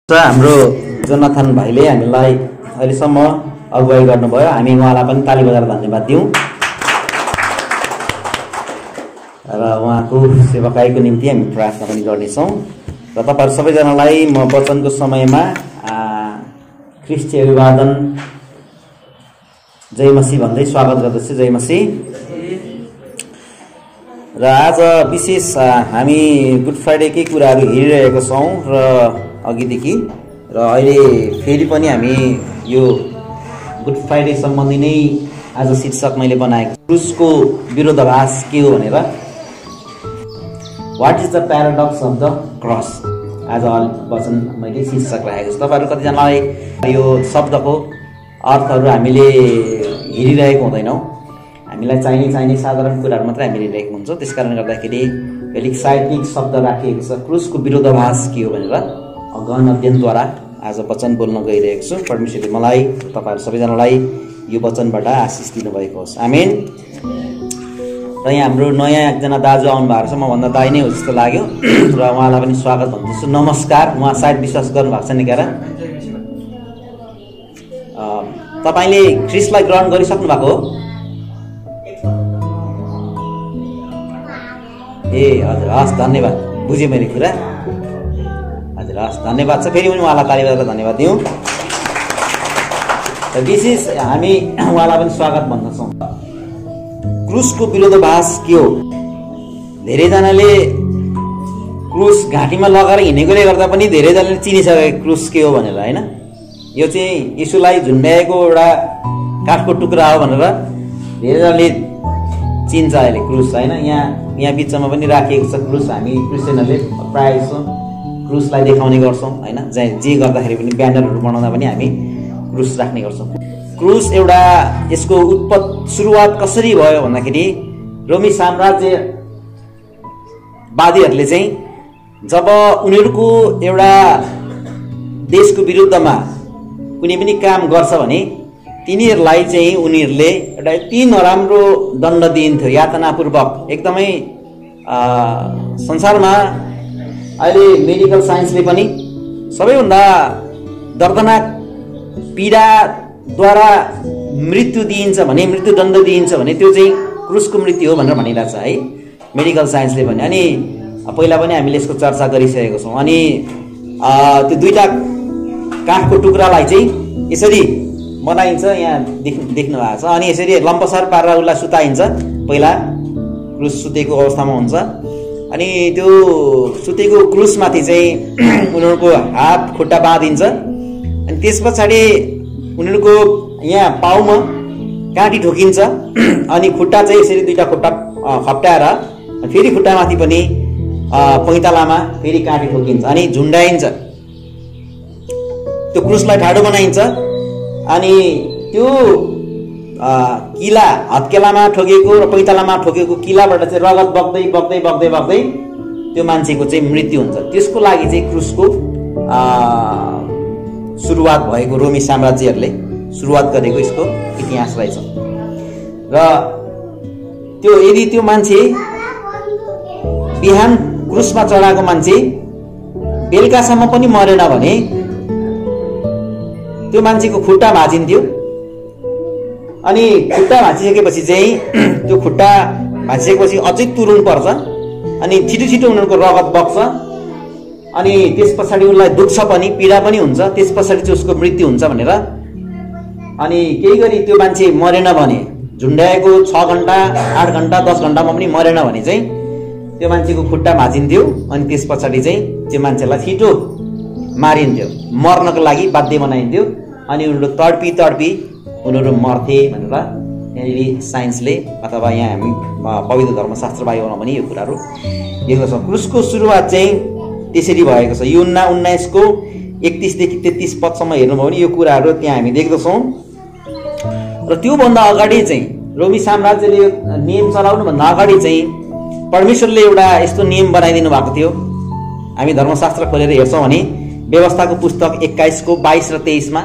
हाम्रो जोनाथन भाइले हामीलाई अहिलेसम्म अगुवाई गर्नुभयो। हामी उहाँलाई पनि ताली बजाएर धन्यवाद दिउँ र उहाँको सेवाकाईको निम्ति हामी प्रार्थना पनि गर्नेछौँ। र तपाईहरु सबैजनालाई म वचनको समयमा ख्रीष्टीय अभिवादन जय मसीह भन्दै स्वागत गर्दछु। जय मसीह। र आज विशेष हामी गुड फ्राइडेकै कुराहरू हेरिरहेका छौँ र अघिदेखि र अहिले फेरि पनि हामी यो गुड फ्राइडे सम्बन्धी नै आज शीर्षक मैले बनाएको क्रुसको विरोधाभास के हो भनेर। What is the paradox of the cross आज वचन मैले शीर्षक राखेको छु। तपाईहरु कतिजनालाई यो शब्दको अर्थहरू हामीले हेरिरहेको हुँदैनौँ। हामीलाई चाहिने साधारण कुराहरू मात्रै हामी हेरिरहेको हुन्छौँ। त्यसकारणले गर्दाखेरि अलिक साहित्यिक शब्द राखिएको छ क्रुसको विरोधाभास के हो भनेर। गहन अध्ययनद्वारा आज वचन बोल्न गइरहेको छु। परमेश्वरले मलाई तपाईहरु सबैजनालाई यो वचनबाट आशिष दिनुभएको होस्। आमेन। र यहाँ हाम्रो नयाँ एकजना दाजु आउनु भएको छ। मभन्दा दाइ नै हो जस्तो लाग्यो र उहाँलाई पनि स्वागत भन्दैछु। नमस्कार। उहाँ सायद विश्वास गर्नुभएको छ नि क्यारा? तपाईले ख्रीष्टलाई ग्रहण गरिसक्नु भएको हो? ए हजुर, हस् धन्यवाद। बुझेँ मैले कुरा। हजुर हस् धन्यवाद छ। फेरि पनि उहाँलाई ताली बजाएर धन्यवाद दिउँ। र विशेष हामी उहाँलाई पनि स्वागत भन्दछौँ। क्रुसको विरोधाभास के हो? धेरैजनाले क्रुस घाँटीमा लगाएर हिँडेकोले गर्दा पनि धेरैजनाले चिनिसके क्रुस के हो भनेर, होइन? यो चाहिँ यीशुलाई झुन्ड्याएको एउटा काठको टुक्रा हो भनेर धेरैजनाले चिन्छ अहिले क्रुस, होइन? यहाँ बिचमा पनि राखिएको छ क्रुस। हामी क्रिस्चियनहरूले प्रायः जसो क्रुसलाई देखाउने गर्छौँ, होइन? जे गर्दाखेरि पनि ब्यानरहरू बनाउँदा पनि हामी क्रुस राख्ने गर्छौँ। क्रुस एउटा यसको सुरुवात कसरी भयो भन्दाखेरि रोमी साम्राज्यवादीहरूले चाहिँ जब उनीहरूको एउटा देशको विरुद्धमा कुनै पनि काम गर्छ भने तिनीहरूलाई चाहिँ उनीहरूले एउटा यति नराम्रो दण्ड दिइन्थ्यो, यातनापूर्वक। एकदमै संसारमा अहिले मेडिकल साइन्सले पनि सबैभन्दा दर्दनाक पीडाद्वारा मृत्यु दिइन्छ भने, मृत्युदण्ड दिइन्छ भने त्यो चाहिँ क्रुसको मृत्यु हो भनेर भनिरहेछ, है? मेडिकल साइन्सले पनि। अनि पहिला पनि हामीले यसको चर्चा गरिसकेको छौँ। अनि त्यो दुईटा काठको टुक्रालाई चाहिँ यसरी बनाइन्छ, यहाँ देख्नु भएको छ। अनि यसरी लम्पसार पारेर उसलाई सुताइन्छ। पहिला क्रुस सुतेको अवस्थामा हुन्छ। अनि त्यो सुतेको क्रुसमाथि चाहिँ उनीहरूको हात खुट्टा बाँधिन्छ। अनि त्यस पछाडि उनीहरूको यहाँ पाउमा काँटी ठोकिन्छ। अनि खुट्टा चाहिँ यसरी दुईटा खुट्टा खप्टाएर फेरि खुट्टामाथि पनि पैतालामा फेरि काँटी ठोकिन्छ। अनि झुन्डाइन्छ। त्यो क्रुसलाई ठाडो बनाइन्छ। अनि त्यो किला हत्केलामा ठोकेको र पैतालामा ठोकेको किलाबाट चाहिँ रगत बग्दै बग्दै बग्दै बग्दै त्यो मान्छेको चाहिँ मृत्यु हुन्छ। त्यसको लागि चाहिँ क्रुसको सुरुवात भएको रोमी साम्राज्यहरूले सुरुवात गरेको यसको इतिहास रहेछ। र त्यो यदि त्यो मान्छे बिहान क्रुसमा चढाएको मान्छे बेलुकासम्म पनि मरेन भने त्यो मान्छेको खुट्टा भाँचिन्थ्यो। अनि खुट्टा भाँचिसकेपछि चाहिँ त्यो खुट्टा भाँचिसकेपछि अझै तुरुन पर्छ। अनि छिटो छिटो उनीहरूको रगत बग्छ। अनि त्यस पछाडि उसलाई दुख्छ पनि, पीडा पनि हुन्छ। त्यस पछाडि चाहिँ उसको मृत्यु हुन्छ भनेर। अनि केही गरी त्यो मान्छे मरेन भने, झुन्ड्याएको 6 घन्टा 8 घन्टा 10 घन्टामा पनि मरेन भने चाहिँ त्यो मान्छेको खुट्टा भाँचिन्थ्यो। अनि त्यस पछाडि चाहिँ त्यो मान्छेलाई छिटो मारिन्थ्यो, मर्नको लागि बाध्य बनाइन्थ्यो। अनि उनीहरू तडपी उनीहरू मर्थे भनेर यहाँनिर साइन्सले अथवा यहाँ हामी पवित्र धर्मशास्त्र बाइबलमा पनि यो कुराहरू लेखेको छ। क्रुसको सुरुवात चाहिँ त्यसरी भएको छ। यूहन्ना 19को 31 देखि 33 पदसम्म हेर्नुभयो भने यो कुराहरू त्यहाँ हामी देख्दछौँ। र त्योभन्दा अगाडि चाहिँ रोमी साम्राज्यले नियम चलाउनुभन्दा अगाडि चाहिँ परमेश्वरले एउटा यस्तो नियम बनाइदिनु भएको थियो। हामी धर्मशास्त्र खोलेर हेर्छौँ भने व्यवस्थाको पुस्तक 21को 22 र 23मा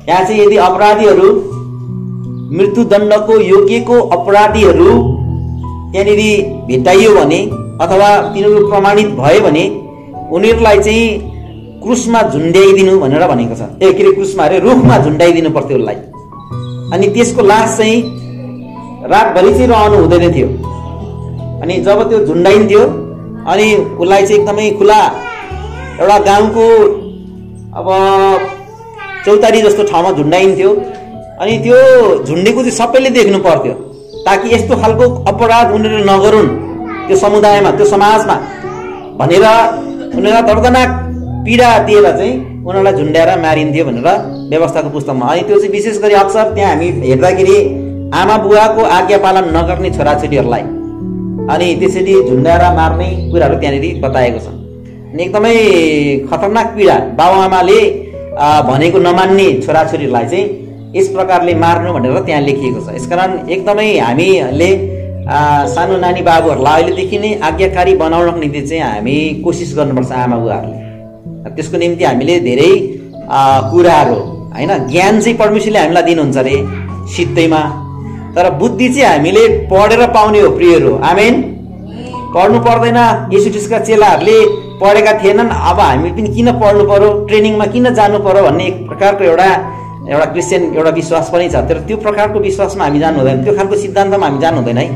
यहाँ चाहिँ यदि अपराधीहरू, मृत्युदण्डको योग्यको अपराधीहरू त्यहाँनिर भेटाइयो भने अथवा तिनीहरू प्रमाणित भयो भने उनीहरूलाई चाहिँ क्रुसमा झुन्ड्याइदिनु भनेर भनेको छ। के अरे क्रुसमा अरे रुखमा झुन्ड्याइदिनु पर्थ्यो उसलाई। अनि त्यसको लास चाहिँ रातभरि चाहिँ रहनु हुँदैन थियो। अनि जब त्यो झुन्ड्याइन्थ्यो अनि उसलाई चाहिँ एकदमै खुला एउटा गाउँको अब चौतारी जस्तो ठाउँमा झुन्ड्याइन्थ्यो। अनि त्यो झुन्डेको चाहिँ सबैले देख्नु पर्थ्यो ताकि यस्तो खालको अपराध उनीहरूले नगरून् त्यो समुदायमा, त्यो समाजमा भनेर उनीहरूलाई दर्दनाक पीडा दिएर चाहिँ उनीहरूलाई झुन्ड्याएर मारिन्थ्यो भनेर व्यवस्थाको पुस्तकमा। अनि त्यो चाहिँ विशेष गरी अक्सर त्यहाँ हामी हेर्दाखेरि आमा बुवाको आज्ञा पालन नगर्ने छोराछोरीहरूलाई अनि त्यसरी झुन्ड्याएर मार्ने कुराहरू त्यहाँनिर बताएको छ। अनि एकदमै खतरनाक पीडा, बाबुआमाले भनेको नमान्ने छोराछोरीहरूलाई चाहिँ यस प्रकारले मार्नु भनेर त्यहाँ लेखिएको छ। यसकारण एकदमै हामीले सानो नानी बाबुहरूलाई अहिलेदेखि नै आज्ञाकारी बनाउनको निम्ति चाहिँ हामी कोसिस गर्नुपर्छ आमा बुवाहरूले। त्यसको निम्ति हामीले धेरै कुराहरू होइन, ज्ञान चाहिँ परमेश्वरले हामीलाई दिनुहुन्छ अरे सित्तैमा, तर बुद्धि चाहिँ हामीले पढेर पाउने हो प्रियहरू। आमेन। पढ्नु पर्दैन। यीशु ख्रीष्टका चेलाहरूले पढेका थिएनन्, अब हामी पनि किन पढ्नु पर्यो, ट्रेनिङमा किन जानु पर्यो भन्ने एक प्रकारको एउटा क्रिस्चियन एउटा विश्वास पनि छ। तर त्यो प्रकारको विश्वासमा हामी जानु हुँदैन, त्यो खालको सिद्धान्तमा हामी जानु हुँदैन है।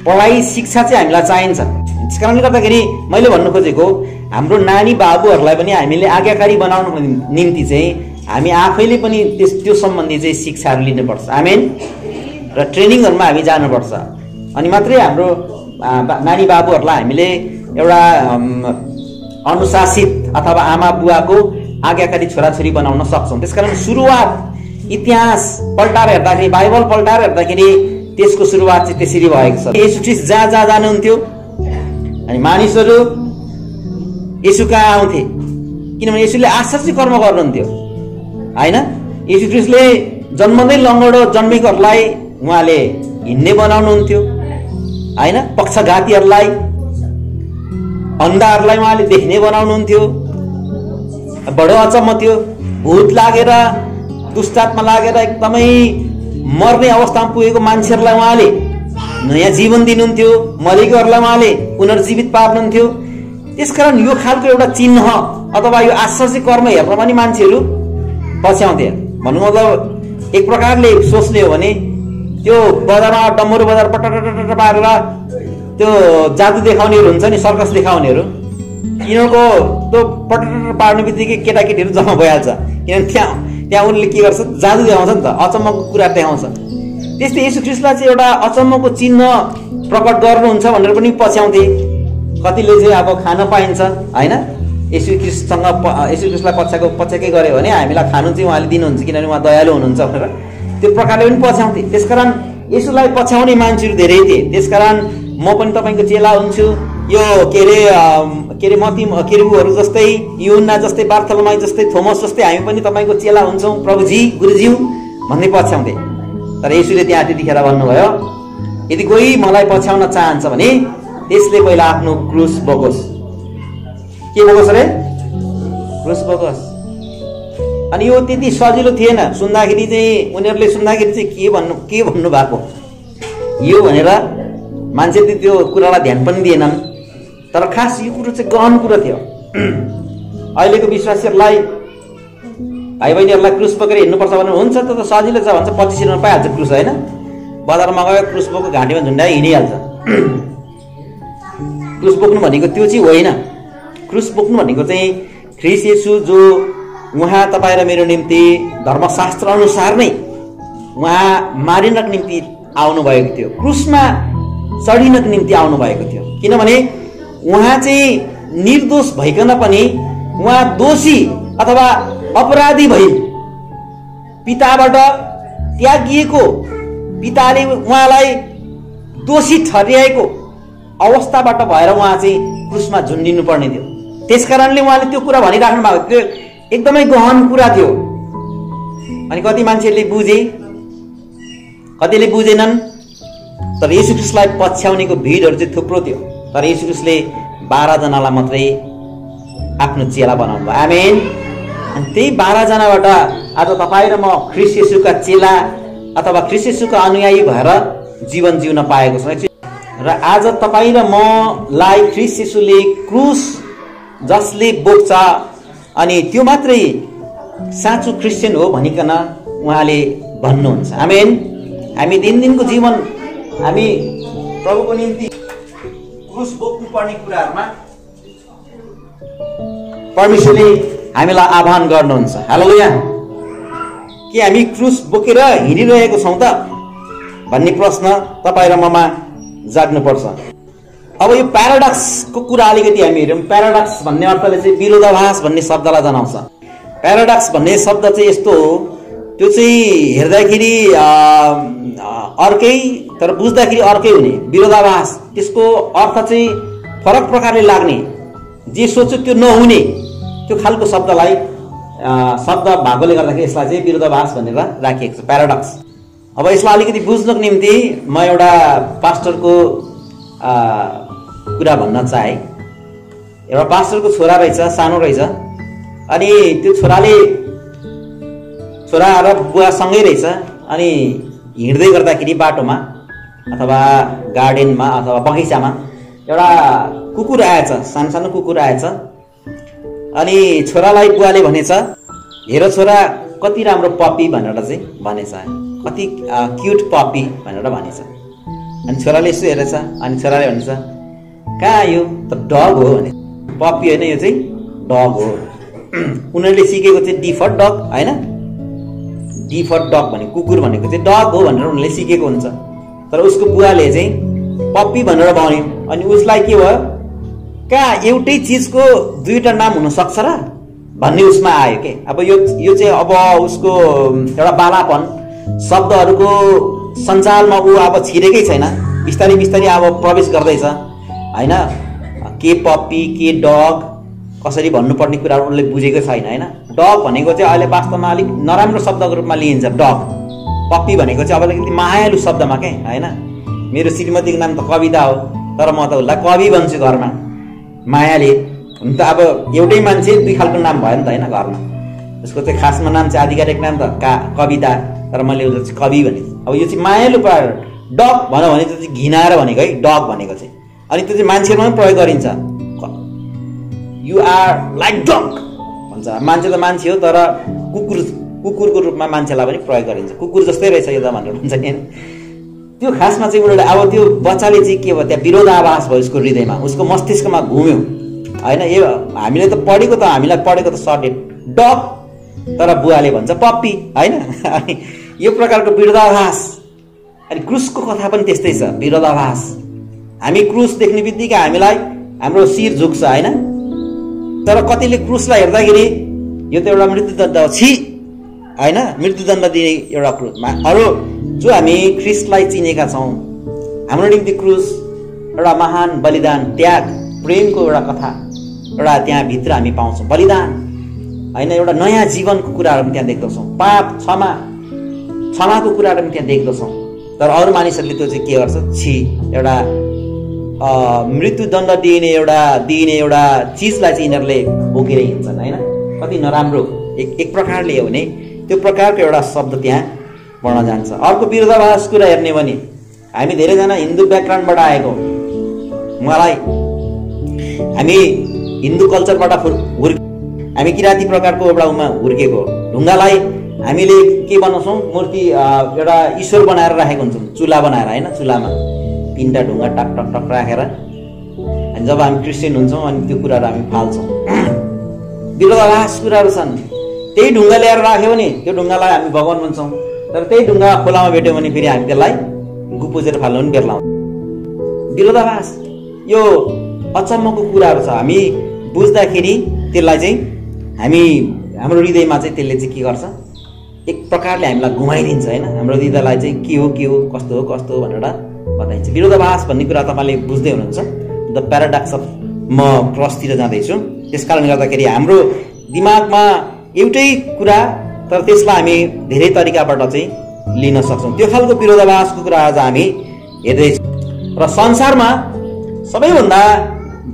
पढाइ शिक्षा चाहिँ हामीलाई चाहिन्छ। त्यस कारणले गर्दाखेरि मैले भन्नु खोजेको हाम्रो नानी बाबुहरूलाई पनि हामीले आज्ञाकारी बनाउनको निम्ति चाहिँ हामी आफैले पनि त्यो सम्बन्धी चाहिँ शिक्षाहरू लिनुपर्छ। आमेन। र ट्रेनिङहरूमा हामी जानुपर्छ। अनि मात्रै हाम्रो नानी बाबुहरूलाई हामीले एउटा अनुशासित अथवा आमा बुवाको आज्ञाकारी छोराछोरी बनाउन सक्छौँ। त्यसकारण सुरुवात इतिहास पल्टाएर हेर्दाखेरि, बाइबल पल्टाएर हेर्दाखेरि त्यसको सुरुवात चाहिँ त्यसरी भएको छ। येशू ख्रीष्ट जहाँ जहाँ जानुहुन्थ्यो अनि मानिसहरू येशू कहाँ आउँथे, किनभने येशूले आश्चर्य कर्म गर्नुहुन्थ्यो होइन। येशू ख्रीष्टले जन्मदै लङ्गडो जन्मेकोहरूलाई उहाँले हिँड्ने बनाउनुहुन्थ्यो होइन, पक्षघातीहरूलाई अन्धाहरूलाई उहाँले देख्ने बनाउनुहुन्थ्यो। बडो अचम्म थियो। भूत लागेर दुष्टात्मा लागेर एकदमै मर्ने अवस्थामा पुगेको मान्छेहरूलाई उहाँले नयाँ जीवन दिनुहुन्थ्यो, मरेकोहरूलाई उहाँले पुनर्जीवित पार्नुहुन्थ्यो। त्यसकारण यो खालको एउटा चिन्ह अथवा यो आश्चर्य कर्म हेर्न पनि मान्छेहरू पछ्याउँथे। भन्नु मतलब एक प्रकारले सोच्ने हो भने त्यो बजारमा डम्बरू बजार पटट पारेर त्यो जादु देखाउनेहरू हुन्छ नि, सर्कस देखाउनेहरू, यिनीहरूको त्यो पटट पार्ने बित्तिकै केटाकेटीहरू जम्मा भइहाल्छ। किनभने त्यहाँ उनले के गर्छ, जादु देखाउँछ नि त, अचम्मको कुरा देखाउँछ। त्यस्तै येशू ख्रीष्टलाई चाहिँ एउटा अचम्मको चिन्ह प्रकट गर्नुहुन्छ भनेर पनि पछ्याउँथे। कतिले चाहिँ अब खान पाइन्छ होइन, येशू ख्रीष्टलाई पछ्याएकै गऱ्यो भने हामीलाई खानु चाहिँ उहाँले दिनुहुन्छ किनभने उहाँ दयालु हुनुहुन्छ भनेर त्यो प्रकारले पनि पछ्याउँथे। त्यसकारण येशूलाई पछ्याउने मान्छेहरू धेरै थिए। त्यसकारण म पनि तपाईँको चेला हुन्छु, यो के अरे केरेबुहरू जस्तै, युहन्ना जस्तै, बार्थलोमाई जस्तै, थोमस जस्तै हामी पनि तपाईँको चेला हुन्छौँ प्रभुजी, गुरुज्यू भन्ने पछ्याउँथे। तर येशूले त्यहाँ त्यतिखेर भन्नुभयो, यदि कोही मलाई पछ्याउन चाहन्छ भने त्यसले पहिला आफ्नो क्रुस बोकोस्। के बोकोस् अरे? क्रुस बोकोस्। अनि यो त्यति सजिलो थिएन। सुन्दाखेरि चाहिँ उनीहरूले सुन्दाखेरि चाहिँ के भन्नु भएको यो भनेर मान्छेले त्यो कुरालाई ध्यान पनि दिएनन्। तर खास यो कुरो चाहिँ गहन कुरो थियो। अहिलेको विश्वासीहरूलाई, भाइ बहिनीहरूलाई क्रुस बोकेर हिँड्नुपर्छ भने हुन्छ, त सजिलो छ भन्छ, 25 रुपियाँमा पाइहाल्छ क्रुस होइन। बजारमा गयो क्रुस बोको घाँटीमा झुन्डाएर हिँडिहाल्छ। क्रुस बोक्नु भनेको त्यो चाहिँ होइन। क्रुस बोक्नु भनेको चाहिँ ख्रीष्ट येशू जो उहाँ तपाईँ र मेरो निम्ति धर्मशास्त्र अनुसार नै उहाँ मारिनको निम्ति आउनुभएको थियो, क्रुसमा चढिनको निम्ति आउनुभएको थियो। किनभने उहाँ चाहिँ निर्दोष भइकन पनि उहाँ दोषी अथवा अपराधी भई पिताबाट त्यागिएको, पिताले उहाँलाई दोषी ठहर्याएको अवस्थाबाट भएर उहाँ चाहिँ क्रुसमा झुन्डिनु पर्ने थियो। त्यसकारणले उहाँले त्यो कुरा भनिराख्नु भएको थियो। एकदमै गहन कुरा थियो। अनि कति मान्छेहरूले बुझे, कतिले बुझेनन्। तर येशू ख्रीष्टलाई पछ्याउनेको भिडहरू चाहिँ थुप्रो थियो। तर येशू ख्रीष्टले 12 जनालाई मात्रै आफ्नो चेला बनाउनु भयो। आमेन। अनि त्यही 12 जनाबाट आज तपाईँ र म ख्रीष्ट येशूका चेला अथवा ख्रीष्ट येशूका अनुयायी भएर जीवन जिउन पाएको छौँ। र आज तपाईँ र मलाई ख्रीष्ट येशूले क्रुस जसले बोक्छ अनि त्यो मात्रै साँचो क्रिस्चियन हो भनिकन उहाँले भन्नुहुन्छ। आमेन। हामी दिनदिनको जीवन हामी प्रभुको निम्ति क्रुस बोक्नु पर्ने कुराहरूमा परमेश्वरले हामीलाई आह्वान गर्नुहुन्छ। हालेलुया। के हामी क्रुस बोकेर हिँडिरहेको छौँ त भन्ने प्रश्न तपाईँ र ममा जाग्नुपर्छ। अब यो प्याराडक्सको कुरा अलिकति हामी हेरौँ। प्याराडक्स भन्ने अर्थले चाहिँ विरोधाभास भन्ने शब्दलाई जनाउँछ। प्याराडक्स भन्ने शब्द चाहिँ यस्तो हो, त्यो चाहिँ हेर्दाखेरि अर्कै तर बुझ्दाखेरि अर्कै हुने। विरोधाभास त्यसको अर्थ चाहिँ फरक प्रकारले लाग्ने, जे सोच्यो त्यो नहुने, त्यो खालको शब्दलाई शब्द भएकोले गर्दाखेरि यसलाई चाहिँ विरोधाभास भनेर राखिएको छ, प्याराडक्स। अब यसलाई अलिकति बुझ्नको निम्ति म एउटा पास्टरको कुरा भन्न चाहे। एउटा पास्टरको छोरा रहेछ, सानो रहेछ। अनि त्यो छोरा र बुवा सँगै रहेछ। अनि हिँड्दै गर्दाखेरि बाटोमा अथवा गार्डनमा अथवा बगैँचामा एउटा कुकुर आएछ, सानो सानो कुकुर आएछ। अनि छोरालाई बुवाले भनेछ, हेर छोरा कति राम्रो पप्पी भनेर चाहिँ भनेछ, कति क्युट पप्पी भनेर भनेछ। अनि छोराले यसो हेरेछ। अनि छोराले भन्छ, कहाँ यो त डग हो भने, पप्पी होइन यो चाहिँ डग हो। उनीहरूले सिकेको चाहिँ डी फर डग होइन, डी फर डग भने कुकुर भनेको चाहिँ डग हो भनेर उनीहरूले सिकेको हुन्छ। तर उसको बुवाले चाहिँ पप्पी भनेर भन्यो। अनि उसलाई के भयो, कहाँ एउटै चिजको दुईवटा नाम हुन सक्छ र भन्ने उसमा आयो के। अब यो चाहिँ अब उसको एउटा बालापन, शब्दहरूको सञ्जालमा ऊ अब छिरेकै छैन, बिस्तारै बिस्तारै अब प्रवेश गर्दैछ होइन। के पप्पी के डग कसरी भन्नुपर्ने कुराहरू उनले बुझेको छैन होइन। डग भनेको चाहिँ अहिले वास्तवमा अलिक नराम्रो शब्दको रूपमा लिइन्छ डग। पप्पी भनेको चाहिँ अब अलिकति मायालु शब्दमा के होइन। मेरो श्रीमतीको नाम त कविता हो, तर म त उसलाई कवि भन्छु घरमा मायाले। हुन त अब एउटै मान्छे दुई खालको नाम भयो नि त होइन घरमा। उसको चाहिँ खासमा नाम चाहिँ आधिकारिक नाम त कविता, तर मैले उसलाई चाहिँ कवि भने। अब यो चाहिँ मायालु पार डग भनौँ भने त्यो चाहिँ घिनाएर भनेको है डग भनेको चाहिँ। अनि त्यो चाहिँ मान्छेमा पनि प्रयोग गरिन्छ, यु आर लाइक डग भन्छ। मान्छे त मान्छे हो, तर कुकुरको रूपमा मान्छेलाई पनि प्रयोग गरिन्छ, कुकुर जस्तै रहेछ यो त भनेर भन्छ नि। त्यो खासमा चाहिँ उनीहरूले अब त्यो बच्चाले चाहिँ के भयो, त्यहाँ विरोधाभास भयो उसको हृदयमा, उसको मस्तिष्कमा घुम्यो होइन। यो हामीले त पढेको त, हामीलाई पढेको त सर्टेड डग, तर बुवाले भन्छ पप्पी होइन। अनि यो प्रकारको विरोधाभास। अनि क्रुसको कथा पनि त्यस्तै छ, विरोधाभास। हामी क्रुस देख्ने बित्तिकै हामीलाई हाम्रो शिर झुक्छ होइन। तर कतिले क्रुसलाई हेर्दाखेरि यो त एउटा मृत्युदण्ड छि होइन, मृत्युदण्ड दिने एउटा क्रुस। अरू जो हामी ख्रिस्टलाई चिनेका छौँ, हाम्रो निम्ति क्रुस एउटा महान बलिदान, त्याग, प्रेमको एउटा कथा एउटा त्यहाँभित्र हामी पाउँछौँ। बलिदान होइन, एउटा नयाँ जीवनको कुराहरू पनि त्यहाँ देख्दछौँ, पाप क्षमाको कुराहरू पनि त्यहाँ देख्दछौँ। तर अरू मानिसहरूले त्यो चाहिँ के गर्छ, छि एउटा मृत्युदण्ड दिने एउटा चिजलाई चाहिँ यिनीहरूले बोकेर हिँड्छन् होइन। कति नराम्रो एक प्रकारले हो भने त्यो प्रकारको एउटा शब्द त्यहाँ पढ्न जान्छ। अर्को विरोधाभास कुरा हेर्ने भने हामी धेरैजना हिन्दू ब्याकग्राउन्डबाट आएको, हामी हिन्दू कल्चरबाट हामी किराँती प्रकारको एउटा उमा हुर्केको। ढुङ्गालाई हामीले के बनाउँछौँ, मूर्ति एउटा ईश्वर बनाएर राखेको हुन्छौँ, चुला बनाएर होइन। चुलामा 3टा ढुङ्गा टक टक टक राखेर। अनि जब हामी क्रिस्चियन हुन्छौँ अनि त्यो कुराहरू हामी फाल्छौँ। विरोधाभास कुराहरू छन्। त्यही ढुङ्गा ल्याएर राख्यो भने त्यो ढुङ्गालाई हामी भगवान भन्छौँ, तर त्यही ढुङ्गा खोलामा भेट्यो भने फेरि हामी त्यसलाई गुपुजेर फाल्नु पनि बेर्लाउँछौँ। विरोधाभास यो अचम्मको कुराहरू छ। हामी बुझ्दाखेरि त्यसलाई चाहिँ हाम्रो हृदयमा चाहिँ त्यसले चाहिँ के गर्छ, एक प्रकारले हामीलाई घुमाइदिन्छ होइन। हाम्रो हृदयलाई चाहिँ के हो कस्तो हो भनेर बताइन्छ। विरोधाभास भन्ने कुरा तपाईँले बुझ्दै हुनुहुन्छ। द प्याराडक्स अफ म क्रसतिर जाँदैछु। त्यस कारणले गर्दाखेरि हाम्रो दिमागमा एउटै कुरा, तर त्यसलाई हामी धेरै तरिकाबाट चाहिँ लिन सक्छौँ। त्यो खालको विरोधाभासको कुरा आज हामी हेर्दैछौँ। र संसारमा सबैभन्दा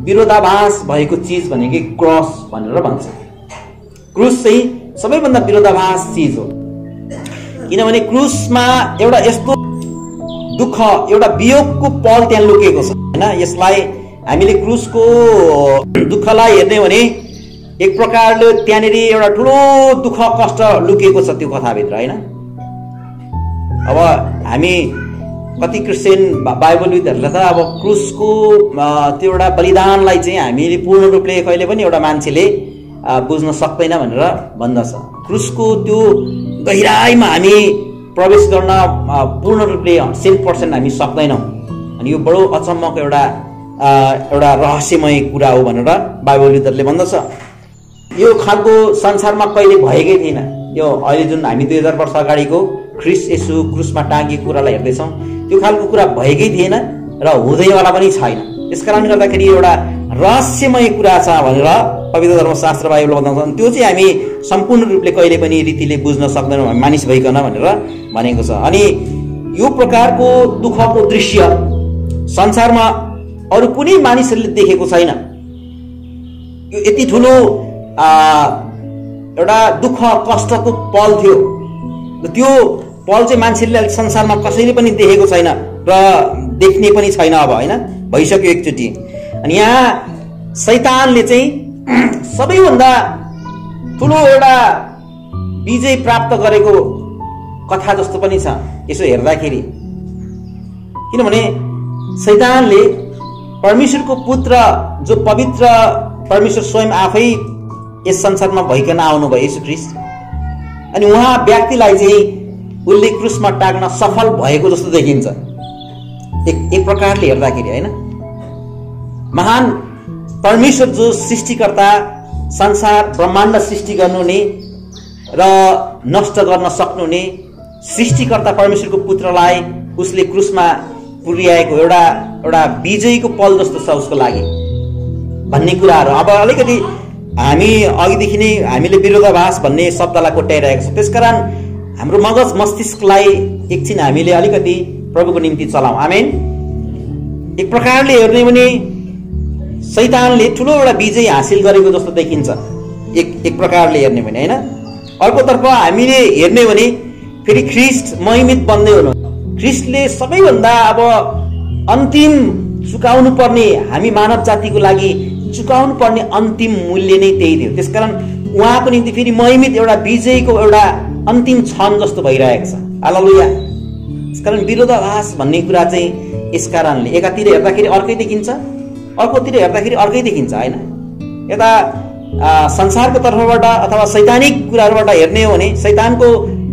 विरोधाभास भएको चिज भनेको क्रस भनेर भन्छ। क्रुस चाहिँ सबैभन्दा विरोधाभास चिज हो, किनभने क्रुसमा एउटा यस्तो दुःख, एउटा वियोगको पल त्यहाँ लुकेको छ होइन। यसलाई हामीले क्रुसको दुःखलाई हेर्ने भने एक प्रकारले त्यहाँनिर एउटा ठुलो दुःख कष्ट लुकेको छ त्यो कथाभित्र, होइन? अब हामी कति क्रिस्चियन बाइबलविदहरूले त अब क्रुसको त्यो एउटा बलिदानलाई चाहिँ हामीले पूर्ण रूपले कहिले पनि एउटा मान्छेले बुझ्न सक्दैन भनेर भन्दछ। क्रुसको त्यो गहिराइमा हामी प्रवेश गर्न पूर्ण रूपले 100% हामी सक्दैनौँ। अनि यो बडो अचम्मको एउटा रहस्यमय कुरा हो भनेर बाइबलविदहरूले भन्दछ। यो खालको संसारमा कहिले भएकै थिएन। यो अहिले जुन हामी 2000 वर्ष अगाडिको ख्रीष्ट येशू क्रुसमा टाँगिएको कुरालाई हेर्दैछौँ, त्यो खालको कुरा भएकै थिएन र हुँदैवाला पनि छैन। त्यसकारण गर्दाखेरि एउटा रहस्यमय कुरा छ भनेर पवित्र धर्मशास्त्र बाइबलले बताउँछ। त्यो चाहिँ हामी सम्पूर्ण रूपले कहिले पनि रीतिले बुझ्न सक्दैनौँ मानिस भइकन भनेर भनेको छ। अनि यो प्रकारको दुःखको दृश्य संसारमा अरू कुनै मानिसहरूले देखेको छैन। यो यति ठुलो एउटा दुःख कष्टको पल थियो। त्यो पल चाहिँ मान्छेले संसारमा कसैले पनि देखेको छैन र देख्ने पनि छैन अब, होइन? भइसक्यो एकचोटि। अनि यहाँ शैतानले चाहिँ सबैभन्दा ठुलो एउटा विजय प्राप्त गरेको कथा जस्तो पनि छ यसो हेर्दाखेरि। किनभने शैतानले परमेश्वरको पुत्र जो पवित्र परमेश्वर स्वयं आफै यस संसारमा भइकन आउनुभयो येशू ख्रीष्ट, अनि उहाँ व्यक्तिलाई चाहिँ उसले क्रुसमा टाग्न सफल भएको जस्तो देखिन्छ एक प्रकारले हेर्दाखेरि, होइन? महान परमेश्वर जो सृष्टिकर्ता, संसार ब्रह्माण्ड सृष्टि गर्नुहुने र नष्ट गर्न सक्नुहुने सृष्टिकर्ता परमेश्वरको पुत्रलाई उसले क्रुसमा पुर्याएको एउटा विजयीको पल जस्तो छ उसको लागि भन्ने कुराहरू। अब अलिकति हामी अघिदेखि नै हामीले विरोधाभास भन्ने शब्दलाई कोट्याइरहेको छ। त्यसकारण हाम्रो मगज मस्तिष्कलाई एकछिन हामीले अलिकति प्रभुको निम्ति चलाऊ। आमेन। एक प्रकारले हेर्ने भने शैतानले ठुलो एउटा विजय हासिल गरेको जस्तो देखिन्छ एक प्रकारले हेर्ने भने, होइन? अर्कोतर्फ हामीले हेर्ने भने फेरि ख्रीष्ट महिमित बन्दै हुनु। ख्रीष्टले सबैभन्दा अब अन्तिम चुकाउनु पर्ने, हामी मानव जातिको लागि चुकाउनु पर्ने अन्तिम मूल्य नै त्यही थियो। त्यसकारण उहाँको निम्ति फेरि महिमित एउटा विजयको एउटा अन्तिम क्षण जस्तो भइरहेको छ। हालेलुया। त्यसकारण विरोधाभास भन्ने कुरा चाहिँ यसकारणले एकातिर हेर्दाखेरि अर्कै देखिन्छ, अर्कोतिर हेर्दाखेरि अर्कै देखिन्छ, होइन? यता संसारको तर्फबाट अथवा शैतानिक कुराहरूबाट हेर्ने हो भने, शैतानको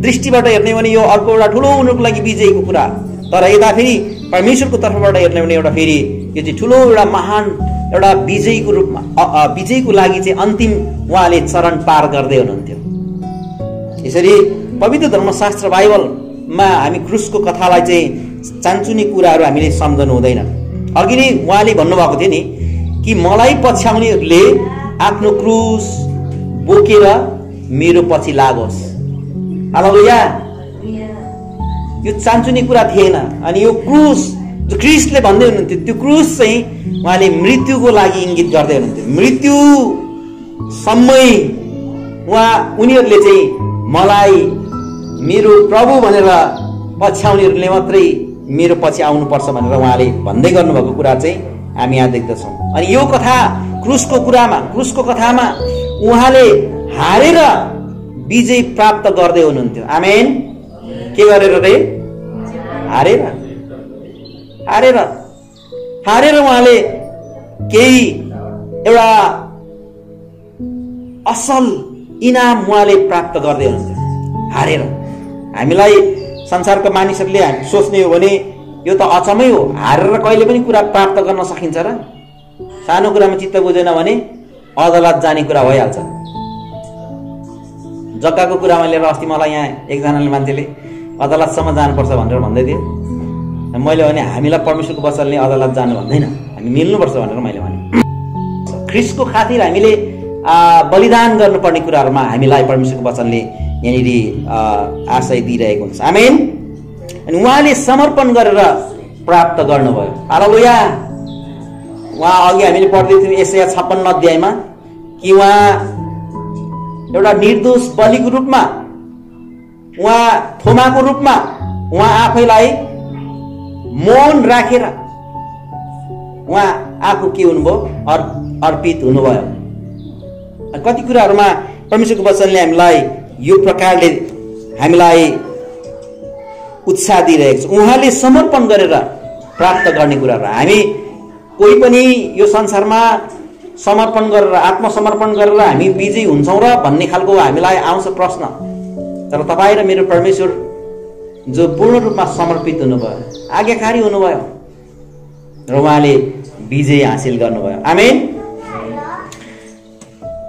दृष्टिबाट हेर्ने हो भने यो अर्को एउटा ठुलो उनीहरूको लागि विजयको कुरा। तर यता फेरि परमेश्वरको तर्फबाट हेर्ने भने एउटा फेरि यो चाहिँ ठुलो एउटा महान एउटा विजयको रूपमा विजयको लागि चाहिँ अन्तिम उहाँले चरण पार गर्दै हुनुहुन्थ्यो। यसरी पवित्र धर्मशास्त्र बाइबलमा हामी क्रुसको कथालाई चाहिँ चान्चुने कुराहरू हामीले सम्झनु हुँदैन। अघि नै उहाँले भन्नुभएको थियो नि कि मलाई पछ्याउनेहरूले आफ्नो क्रुस बोकेर मेरो पछि लागोस्। हालेलुया। यो चान्चुने कुरा थिएन। अनि यो क्रुस जो ख्रीष्टले भन्दै हुनुहुन्थ्यो त्यो क्रुस चाहिँ उहाँले मृत्युको लागि इङ्गित गर्दै हुनुहुन्थ्यो। मृत्युसम्मै उनीहरूले चाहिँ मलाई मेरो प्रभु भनेर पछ्याउनेहरूले मात्रै मेरो पछि आउनुपर्छ भनेर उहाँले भन्दै गर्नुभएको कुरा चाहिँ हामी यहाँ देख्दछौँ। अनि यो कथा क्रुसको कथामा उहाँले हारेर विजय प्राप्त गर्दै हुनुहुन्थ्यो। आमेन। के गरेर रे? हारेर उहाँले केही एउटा असल इनाम उहाँले प्राप्त गर्दै हुनुहुन्थ्यो हारेर। हामीलाई संसारका मानिसहरूले सोच्ने हो भने यो त अचम्मै हो, हारेर कहिले पनि कुरा प्राप्त गर्न सकिन्छ र? सानो कुरामा चित्त बुझेन भने अदालत जाने कुरा भइहाल्छ। जग्गाको कुरामा लिएर अस्ति मलाई यहाँ एकजनाले मान्छेले अदालतसम्म जानुपर्छ भनेर भन्दै थियो। मैले भने हामीलाई परमेश्वरको वचनले अदालत जानु भन्दैन, हामी मिल्नुपर्छ भनेर मैले भने। ख्रीष्टको खातिर हामीले बलिदान गर्नुपर्ने कुराहरूमा हामीलाई परमेश्वरको वचनले यहाँनिर आशय दिइरहेको हुन्छ। आमेन। अनि उहाँले समर्पण गरेर प्राप्त गर्नुभयो। हालेलुया। उहाँ अघि हामीले पढ्दै थियौँ यशाया 56 अध्यायमा कि उहाँ एउटा निर्दोष बलिको रूपमा, उहाँ थोमाको रूपमा उहाँ आफैलाई मौन राखेर उहाँ आफू के हुनुभयो? अर्पित हुनुभयो। कति कुराहरूमा परमेश्वरको वचनले हामीलाई यो प्रकारले हामीलाई उत्साह दिइरहेको छ। उहाँले समर्पण गरेर प्राप्त गर्ने कुराहरू, हामी कोही पनि यो संसारमा समर्पण गरेर आत्मसमर्पण गरेर हामी विजयी हुन्छौँ र भन्ने खालको हामीलाई आउँछ प्रश्न। तर तपाईँ र मेरो परमेश्वर जो पूर्ण रूपमा समर्पित हुनुभयो, आज्ञाकारी हुनुभयो र उहाँले विजय हासिल गर्नुभयो। आमेन।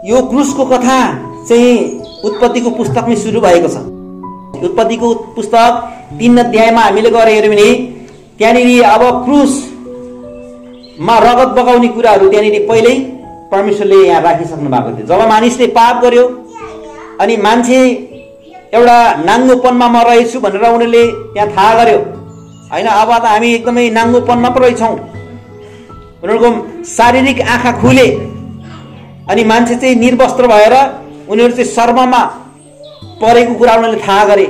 यो क्रुसको कथा चाहिँ उत्पत्तिको पुस्तकमै सुरु भएको छ। उत्पत्तिको पुस्तक 3 अध्यायमा हामीले गएर हेर्यौँ भने त्यहाँनिर अब क्रुसमा रगत बगाउने कुराहरू त्यहाँनिर पहिल्यै परमेश्वरले यहाँ राखिसक्नु भएको थियो। जब मानिसले पाप गर्यो अनि मान्छे एउटा नाङ्गोपनमा म रहेछु भनेर उनीहरूले त्यहाँ थाहा गर्यो होइन, अब त हामी एकदमै नाङ्गोपनमा पो रहेछौँ। उनीहरूको शारीरिक आँखा खुले अनि मान्छे चाहिँ निर्वस्त्र भएर उनीहरू चाहिँ शर्ममा परेको कुरा उनीहरूले थाहा गरे।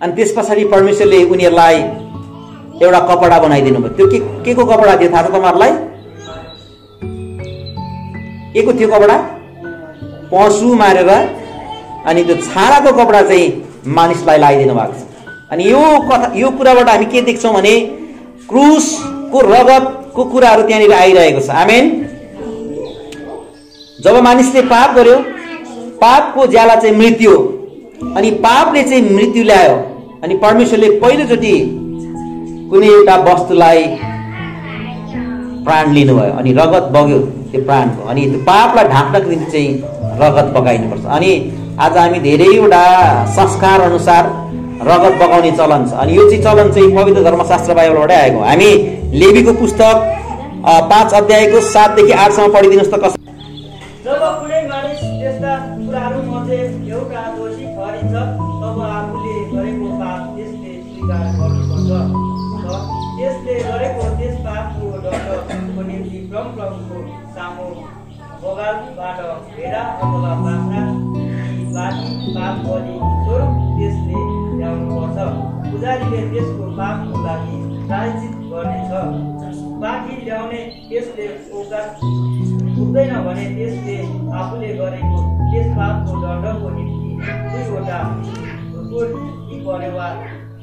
अनि त्यस पछाडि परमेश्वरले उनीहरूलाई एउटा कपडा बनाइदिनु भयो। त्यो के को कपडा थियो थाहा छ तपाईँहरूलाई? के को थियो कपडा? पशु मारेर अनि त्यो छालाको कपडा चाहिँ मानिसलाई लगाइदिनु भएको छ। अनि यो कुराबाट हामी के देख्छौँ भने क्रुसको रगतको कुराहरू त्यहाँनिर आइरहेको छ। आमेन। जब मानिसले पाप गर्यो, पापको ज्याला चाहिँ मृत्यु हो अनि पापले चाहिँ मृत्यु ल्यायो अनि परमेश्वरले पहिलोचोटि कुनै एउटा वस्तुलाई प्राण लिनुभयो अनि रगत बग्यो त्यो प्राणको। अनि त्यो पापलाई ढाक्नको निम्ति चाहिँ रगत बगाइनुपर्छ। अनि आज हामी धेरैवटा संस्कार अनुसार रगत बगाउने चलन छ। अनि यो चाहिँ चलन चाहिँ पवित्र धर्मशास्त्र बाइबलबाटै आएको। हामी लेवीको पुस्तक 5 अध्यायको 7 देखि 8 सम्म पढिदिनुहोस् त। कसरी जब कुनै मानिस त्यस्ता कुराहरूमध्ये एउटा दोषी ठहरिन्छ तब आफूले गरेको पाप त्यसले स्वीकार गर्नुपर्छ र त्यसले गरेको त्यस पापको दण्डको निम्ति प्रभुको सामु बगालबाट भेडा अथवा बाख्रा पाप बलि स्वरूप त्यसले ल्याउनुपर्छ। पुजारीले त्यसको पापको लागि प्रायश्चित गर्नेछ। बाँकी ल्याउने त्यसले पुग्दैन भने त्यसले आफूले गरेको त्यस पापको दण्डको निम्ति 2वटा ढुकुटी परेवा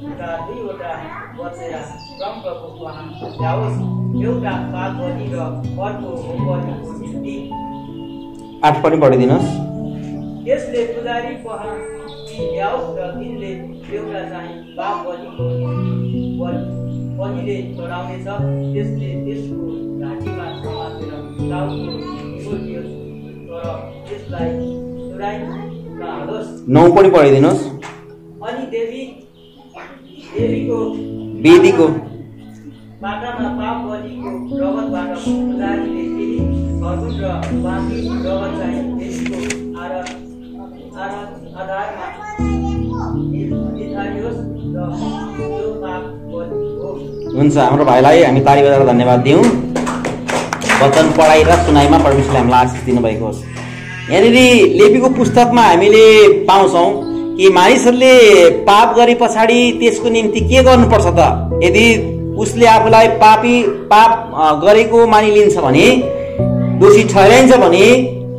र 2वटा बचेरा प्रभुको वहाँ ल्याओस्। एउटा पाप बलि र अर्को बलिको निम्ति। 8 पनि पढिदिनुहोस्। त्यसले पुजारी वहाँ ल्याओस् र तिनले एउटा चाहिँ पाप बलिले चढाउनेछ। त्यसले त्यसको घाँटीमा समातेर टाउको निगोल्योस् तर त्यसलाई चुराइ नहालोस्। 9 पनि पढिदिनुहोस्। अनि वेदीको बाटामा पाप बलिको रगतबाट पुजारीले केही घरगुण र बाँकी रगत चाहिँ वेदीको आधारमा निथालियोस् र त्यो पाप बलि हो। हुन्छ, हाम्रो भाइलाई हामी ताली बजाएर धन्यवाद दिउँ। वचन पढाइ र सुनाइमा परमेश्वरले हामीलाई आशिष दिनुभएको होस्। यहाँनिर लेवीको पुस्तकमा हामीले पाउँछौँ कि मानिसहरूले पाप गरे पछाडि त्यसको निम्ति के गर्नुपर्छ त? यदि उसले आफूलाई पाप गरेको मानिलिन्छ भने, दोषी ठहराइन्छ भने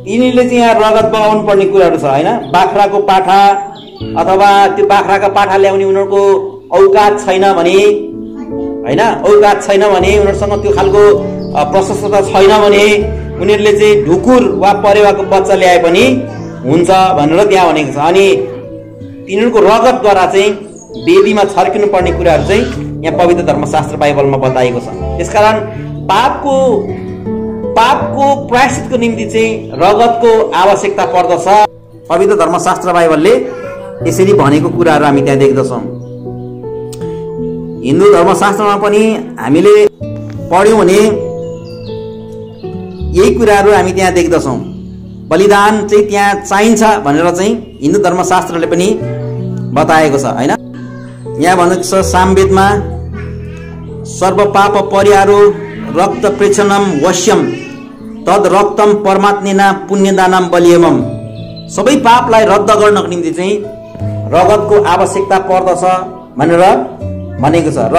यिनीहरूले चाहिँ यहाँ रगत बगाउनु पर्ने कुराहरू छ होइन। बाख्राको पाठा अथवा त्यो बाख्राको पाठा ल्याउने उनीहरूको औकात छैन भने होइन, औकात छैन भने उनीहरूसँग त्यो खालको प्रशस्तता छैन भने उनीहरूले चाहिँ ढुकुर वा परेवाको बच्चा ल्याए पनि हुन्छ भनेर त्यहाँ भनेको छ। अनि तिनीहरूको रगतद्वारा चाहिँ वेदीमा छर्किनु पर्ने कुराहरू चाहिँ यहाँ पवित्र धर्मशास्त्र बाइबलमा बताइएको छ। त्यसकारण पापको प्रायश्चितको निम्ति चाहिँ रगतको आवश्यकता पर्दछ। पवित्र धर्मशास्त्र बाइबलले यसरी भनेको कुराहरू हामी त्यहाँ देख्दछौँ। हिन्दू धर्मशास्त्रमा पनि हामीले पढ्यौँ भने यही कुराहरू हामी त्यहाँ देख्दछौँ। बलिदान चाहिँ त्यहाँ चाहिन्छ भनेर चाहिँ हिन्दू धर्मशास्त्रले पनि बताएको छ होइन। यहाँ भनेको छ सामवेदमा सर्वपाप परिहारो रक्त प्रेक्षणम वश्यम तद रक्तम परमात्मेना पुण्यदानम बलियमम। सबै पापलाई रद्द गर्नको निम्ति चाहिँ रगतको आवश्यकता पर्दछ भनेर भनेको छ। र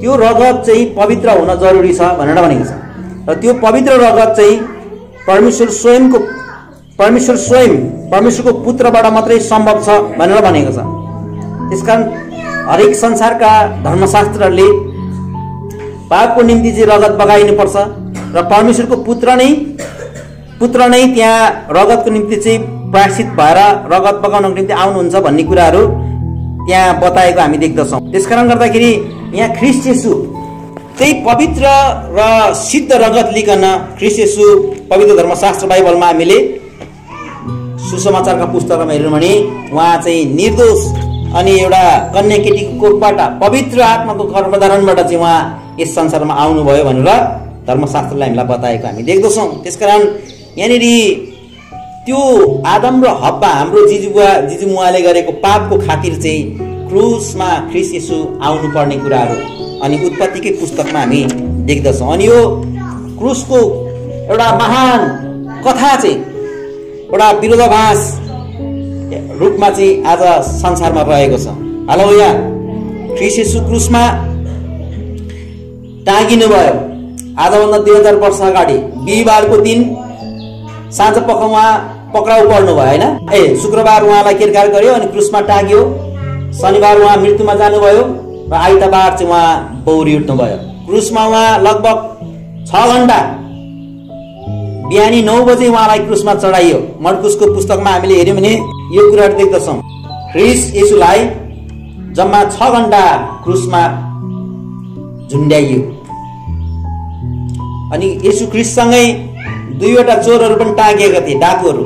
त्यो रगत चाहिँ पवित्र हुन जरुरी छ भनेर भनेको छ। र त्यो पवित्र रगत चाहिँ परमेश्वर स्वयंको परमेश्वर स्वयं परमेश्वरको पुत्रबाट मात्रै सम्भव छ भनेर भनेको छ। त्यसकारण हरेक संसारका धर्मशास्त्रहरूले पापको निम्ति चाहिँ रगत बगाइनुपर्छ र परमेश्वरको पुत्र नै त्यहाँ रगतको निम्ति चाहिँ प्रायश्चित भएर रगत बगाउनको निम्ति आउनुहुन्छ भन्ने कुराहरू त्यहाँ बताएको हामी देख्दछौँ। त्यसकारण गर्दाखेरि यहाँ ख्रीष्ट येशू त्यही पवित्र र सिद्ध रगत लिकन ख्रीष्ट येशू पवित्र धर्मशास्त्र बाइबलमा हामीले सुसमाचारका पुस्तकमा हेर्यौँ भने उहाँ चाहिँ निर्दोष अनि एउटा कन्या केटीको कोखबाट पवित्र आत्माको गर्भधारणबाट चाहिँ उहाँ यस संसारमा आउनुभयो भनेर धर्मशास्त्रले हामीलाई बताएको हामी देख्दछौँ। त्यसकारण यहाँनिर त्यो आदम र हब्बा हाम्रो जिजुमुवाले गरेको पापको खातिर चाहिँ क्रुसमा ख्रीष्ट येशू आउनु पर्ने कुराहरू अनि उत्पत्तिकै पुस्तकमा हामी देख्दछौँ। अनि यो क्रुसको एउटा महान कथा चाहिँ एउटा विरोधाभास रूपमा चाहिँ आज संसारमा रहेको छ। हालेलुया। ख्रीष्ट येशू क्रुसमा टाँगिनु भयो। आजभन्दा 2000 वर्ष अगाडि बिहिबारको दिन साँझ पख उहाँ पक्राउ पर्नु भयो होइन। शुक्रबार उहाँलाई किरकार गर्यो अनि क्रुसमा टाँगियो। शनिबार उहाँ मृत्युमा जानुभयो र आइतबार चाहिँ उहाँ बौरी उठ्नुभयो। क्रुसमा उहाँ लगभग 6 घण्टा बिहानी 9 बजे उहाँलाई क्रुसमा चढाइयो। मर्कुसको पुस्तकमा हामीले हेर्यौँ भने यो कुराहरू देख्दछौँ। ख्रीष्ट येशूलाई जम्मा 6 घण्टा क्रुसमा झुन्ड्याइयो। अनि येशू ख्रीष्टसँगै 2वटा चोरहरू पनि टाँगिएका थिए, डाकुहरू।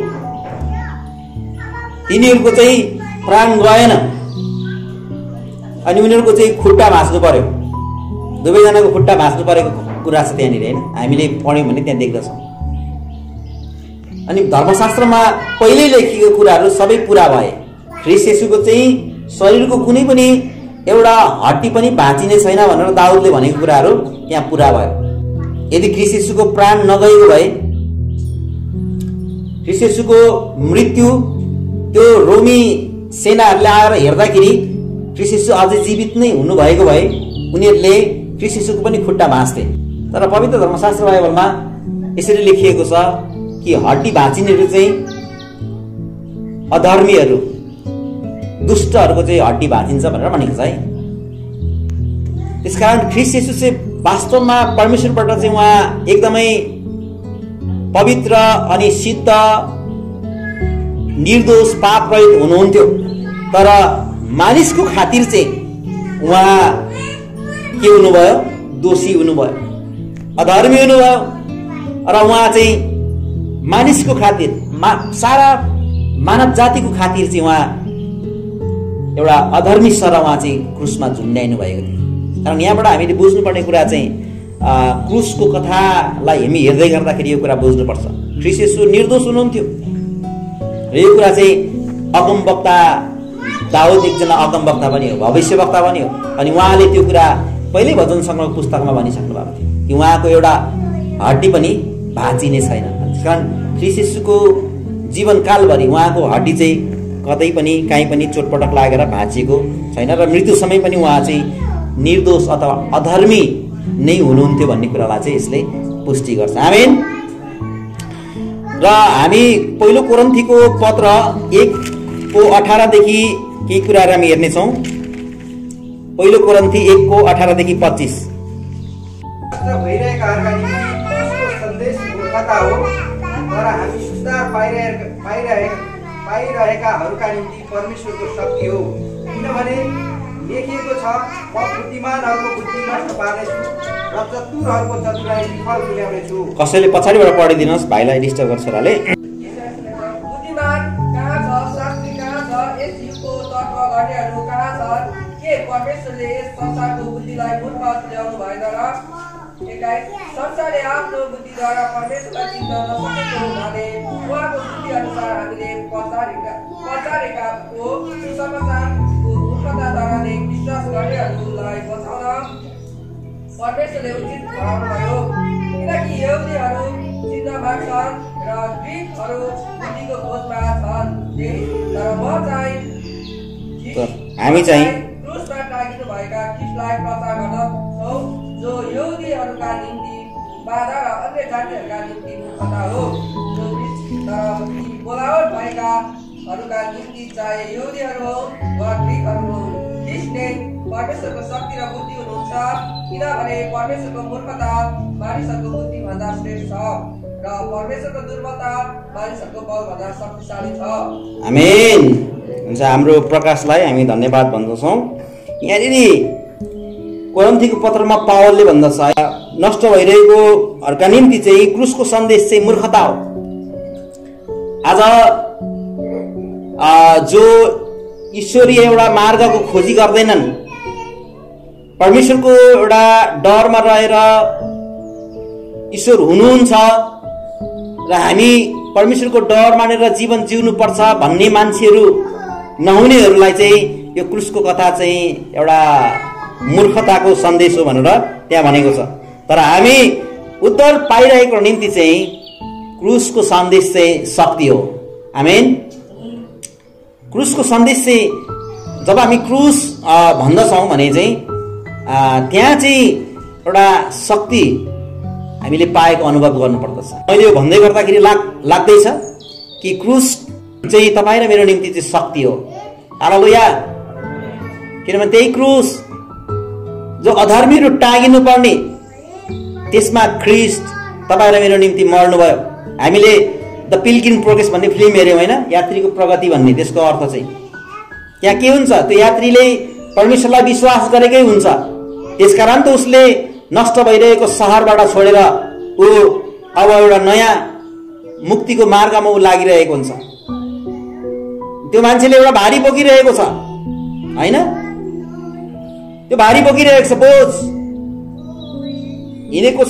तिनीहरूको चाहिँ प्राण गएन अनि उनीहरूको चाहिँ खुट्टा भाँच्नु पर्यो। दुवैजनाको खुट्टा भाँच्नु परेको कुरा छ त्यहाँनिर होइन। हामीले पढ्यौँ भने त्यहाँ देख्दछौँ। अनि धर्मशास्त्रमा पहिल्यै लेखिएको कुराहरू सबै पुरा भए। ख्रीष्ट येशूको चाहिँ शरीरको कुनै पनि एउटा हड्डी पनि भाँचिने छैन भनेर दाउदले भनेको कुराहरू यहाँ पुरा भयो। यदि ख्रीष्ट येशूको प्राण नगएको भए, ख्रीष्ट येशूको मृत्यु त्यो रोमी सेनाहरूले आएर हेर्दाखेरि ख्रीष्ट येशू अझै जीवित नै हुनुभएको भए उनीहरूले ख्रीष्ट येशूको पनि खुट्टा भाँच्थे। तर पवित्र धर्मशास्त्र बाइबलमा यसरी लेखिएको छ कि हड्डी भाँचिनेहरू चाहिँ अधर्मीहरू, दुष्टहरूको चाहिँ हड्डी भाँचिन्छ भनेर भनेको छ है। त्यसकारण ख्रीष्ट येशू चाहिँ वास्तवमा परमेश्वरबाट चाहिँ उहाँ एकदमै पवित्र अनि सिद्ध निर्दोष पाप रहित हुनुहुन्थ्यो। तर मानिसको खातिर चाहिँ उहाँ के हुनुभयो? दोषी हुनुभयो, अधर्मी हुनुभयो र उहाँ चाहिँ मानिसको खातिर सारा मानव जातिको खातिर चाहिँ उहाँ एउटा अधर्मी सर उहाँ चाहिँ क्रुसमा झुन्ड्याइनु भएको थियो। कारण यहाँबाट हामीले बुझ्नुपर्ने कुरा चाहिँ क्रुसको कथालाई हामी हेर्दै गर्दाखेरि यो कुरा बुझ्नुपर्छ। ख्रीष्ट येशू निर्दोष हुनुहुन्थ्यो र यो कुरा चाहिँ अगमवक्ता दाउद एकजना अगमवक्ता पनि हो, भविष्यवक्ता पनि हो। अनि उहाँले त्यो कुरा पहिल्यै भजन सङ्ग्रहको पुस्तकमा भनिसक्नु भएको थियो कि उहाँको एउटा हड्डी पनि भाँचिने छैन। कारण ख्रीष्ट येशूको जीवनकालभरि उहाँको हड्डी चाहिँ कतै पनि कहीँ पनि चोटपटक लागेर भाँचिएको छैन र मृत्यु समय पनि उहाँ चाहिँ निर्दोष अथवा अधर्मी नै हुनुहुन्थ्यो भन्ने कुरालाई चाहिँ यसले पुष्टि गर्छ। आमेन। र हामी पहिलो कोरिन्थीको पत्र 1:18 देखि केही कुराहरू हामी हेर्नेछौँ। पहिलो कोरिन्थी 1:18-25। भइरहेकाहरूका निम्ति क्रुसको सन्देश मूर्खता हो, तर हामी सुधार पाइरहेकाहरूका निम्ति परमेश्वरको शक्ति हो। किनभने लेखिएको छ, म बुद्धिमानहरूको बुद्धि नष्ट पार्नेछु र चतुरहरूको चतुराई विफल तुल्याउनेछु। कसैले पछाडिबाट पढिदिनुहोस्, भाइलाई डिस्टर्ब गर्छ राले। बुद्धिमान कहाँ छ? शास्त्री कहाँ छ? यस युगको तत्त्व गर्नेहरू कहाँ छन्? के परमेश्वरले यस संसारको बुद्धिलाई मूर्ख तुल्याउनु भएन र? 21 संसारले आफ्नो बुद्धिद्वारा परमेश्वरलाई चिन्न नसकेको हुनाले उहाँको बुद्धि अनुसार हामीले पचारेकाको सुसमाचारको मूर्खताद्वारा विश्वास गर्नेहरूलाई बचाउन परमेश्वरले उचित ठहराउनुभयो। किनकि यहुदीहरू चिन्न माग्छन् र ग्रीकहरू बुद्धिको खोजमा छन्। तर म चाहिँ हामी चाहिँ क्रुसमा टाँगिनु भएका ख्रीष्टलाई प्रचार गर्दछौँ, जो यहुदीहरूका निम्ति बाधा र अन्य जातिहरूका निम्ति मूर्खता हो, जो बोलावट भएकाहरूका निम्ति चाहे यहुदीहरू वा ग्रीकहरू हुन्, ख्रीष्टले परमेश्वरको शक्ति र बुद्धि हुनुहुन्छ, किनभने परमेश्वरको मूर्खता मानिसहरूको बुद्धिभन्दा श्रेष्ठ छ र परमेश्वरको दुर्बलता मानिसहरूको बलभन्दा शक्तिशाली छ। आमेन। हुन्छ, हाम्रो प्रकाशलाई हामी धन्यवाद भन्दछौँ। यहाँनिर कोरिन्थीको पत्रमा पावलले भन्दछ, नष्ट भइरहेकोहरूका निम्ति चाहिँ क्रुसको सन्देश चाहिँ मूर्खता हो। आज जो ईश्वरीय एउटा मार्गको खोजी गर्दैनन्, परमेश्वरको एउटा डरमा रहेर ईश्वर हुनुहुन्छ र हामी परमेश्वरको डर मानेर जीवन जिउनुपर्छ भन्ने मान्छेहरू नहुनेहरूलाई चाहिँ यो क्रुसको कथा चाहिँ एउटा मूर्खताको सन्देश हो भनेर त्यहाँ भनेको छ। तर हामी उद्धार पाइरहेको निम्ति चाहिँ क्रुसको सन्देश चाहिँ शक्ति हो। आमेन। क्रुसको सन्देश चाहिँ जब हामी क्रुस भन्दछौँ भने चाहिँ त्यहाँ चाहिँ एउटा शक्ति हामीले पाएको अनुभव गर्नुपर्दछ। मैले यो भन्दै गर्दाखेरि लाग्दैछ कि क्रुस चाहिँ तपाईँ र मेरो निम्ति चाहिँ शक्ति हो। हालेलुया। किनभने त्यही क्रुस जो अधर्मीहरू टाँगिनु पर्ने त्यसमा ख्रीष्ट तपाईँ र मेरो निम्ति मर्नुभयो। हामीले द पिल्ग्रिम प्रोग्रेस भन्ने फिल्म हेऱ्यौँ होइन, यात्रीको प्रगति भन्ने। त्यसको अर्थ चाहिँ त्यहाँ के हुन्छ, त्यो यात्रीले परमेश्वरलाई विश्वास गरेकै हुन्छ, त्यसकारण त उसले नष्ट भइरहेको सहरबाट छोडेर ऊ अब एउटा नयाँ मुक्तिको मार्गमा ऊ लागिरहेको हुन्छ। त्यो मान्छेले एउटा भारी बोकिरहेको छ होइन, त्यो भारी बोकिरहेको छ, बोझ हिँडेको छ।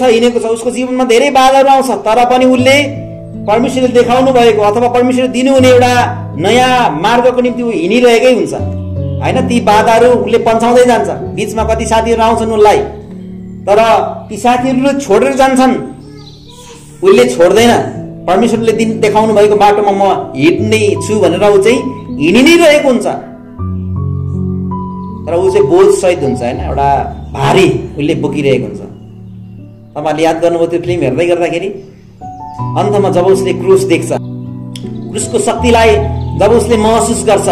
उसको जीवनमा धेरै बाधाहरू आउँछ, तर पनि उसले परमेश्वरले देखाउनु भएको अथवा परमेश्वरले दिनुहुने एउटा नयाँ मार्गको निम्ति ऊ हिँडिरहेकै हुन्छ होइन। ती बाधाहरू उसले पन्छाउँदै जान्छ। बिचमा कति साथीहरू आउँछन् उसलाई, तर ती साथीहरूले छोडेर जान्छन्, उसले छोड्दैन। परमेश्वरले देखाउनु भएको बाटोमा म हिँड्ने छु भनेर ऊ चाहिँ हिँडि नै रहेको हुन्छ, तर ऊ चाहिँ बोझ सहित हुन्छ होइन, एउटा भारी उसले बोकिरहेको हुन्छ। तपाईँहरूले याद गर्नुभयो त्यो फिल्म हेर्दै गर्दाखेरि अन्तमा जब उसले क्रुस देख्छ, क्रुसको शक्तिलाई जब उसले महसुस गर्छ,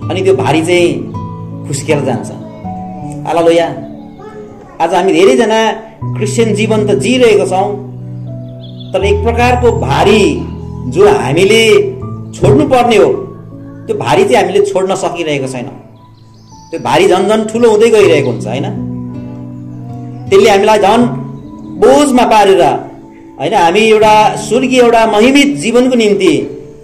अनि त्यो भारी चाहिँ खुस्केर जान्छ। हालेलुया। आज हामी धेरैजना क्रिस्चियन जीवन त जिरहेको छौँ, तर एक प्रकारको भारी जो हामीले छोड्नु पर्ने हो त्यो भारी चाहिँ हामीले छोड्न सकिरहेको छैनौँ। त्यो भारी झन् झन् ठुलो हुँदै गइरहेको हुन्छ होइन। त्यसले हामीलाई झन् बोझमा पारेर होइन, हामी एउटा स्वर्गीय एउटा महिमित जीवनको निम्ति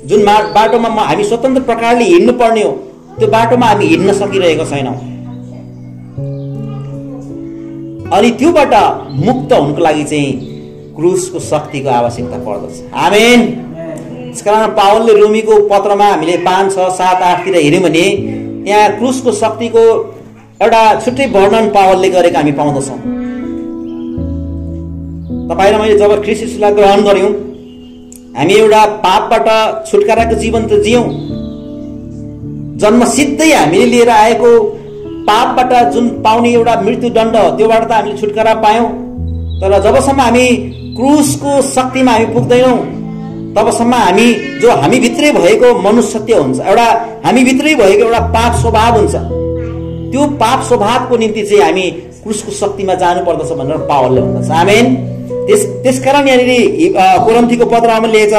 जुन बाटोमा हामी स्वतन्त्र प्रकारले हिँड्नु पर्ने हो त्यो बाटोमा हामी हिँड्न सकिरहेको छैनौँ। अनि त्योबाट मुक्त हुनको लागि चाहिँ क्रुसको शक्तिको आवश्यकता पर्दछ। आमेन। त्यसकारण पावलले रोमीको पत्रमा हामीले 5, 6, 7, 8 तिर हेऱ्यौँ भने त्यहाँ क्रुसको शक्तिको एउटा छुट्टै वर्णन पावलले गरेको हामी पाउँदछौँ। तपाईँ र मैले जब ख्रीष्ट येशूलाई ग्रहण गर्यौँ, हामी एउटा पापबाट छुटकाराको जीवन त जियौँ। जन्मसिद्धै हामीले लिएर आएको पापबाट जुन पाउने एउटा मृत्युदण्ड, त्योबाट त हामीले छुटकारा पायौँ। तर जबसम्म हामी क्रुसको शक्तिमा हामी पुग्दैनौँ तबसम्म हामी भित्रै भएको मनुष्यत्व हुन्छ, एउटा हामी भित्रै भएको एउटा पाप स्वभाव हुन्छ। त्यो पाप स्वभावको निम्ति चाहिँ हामी क्रुसको शक्तिमा जानुपर्दछ भनेर पावलले भन्दछ। आमेन। त्यसकारण यहाँनिर कोरिन्थीको पत्रमा लेखेको छ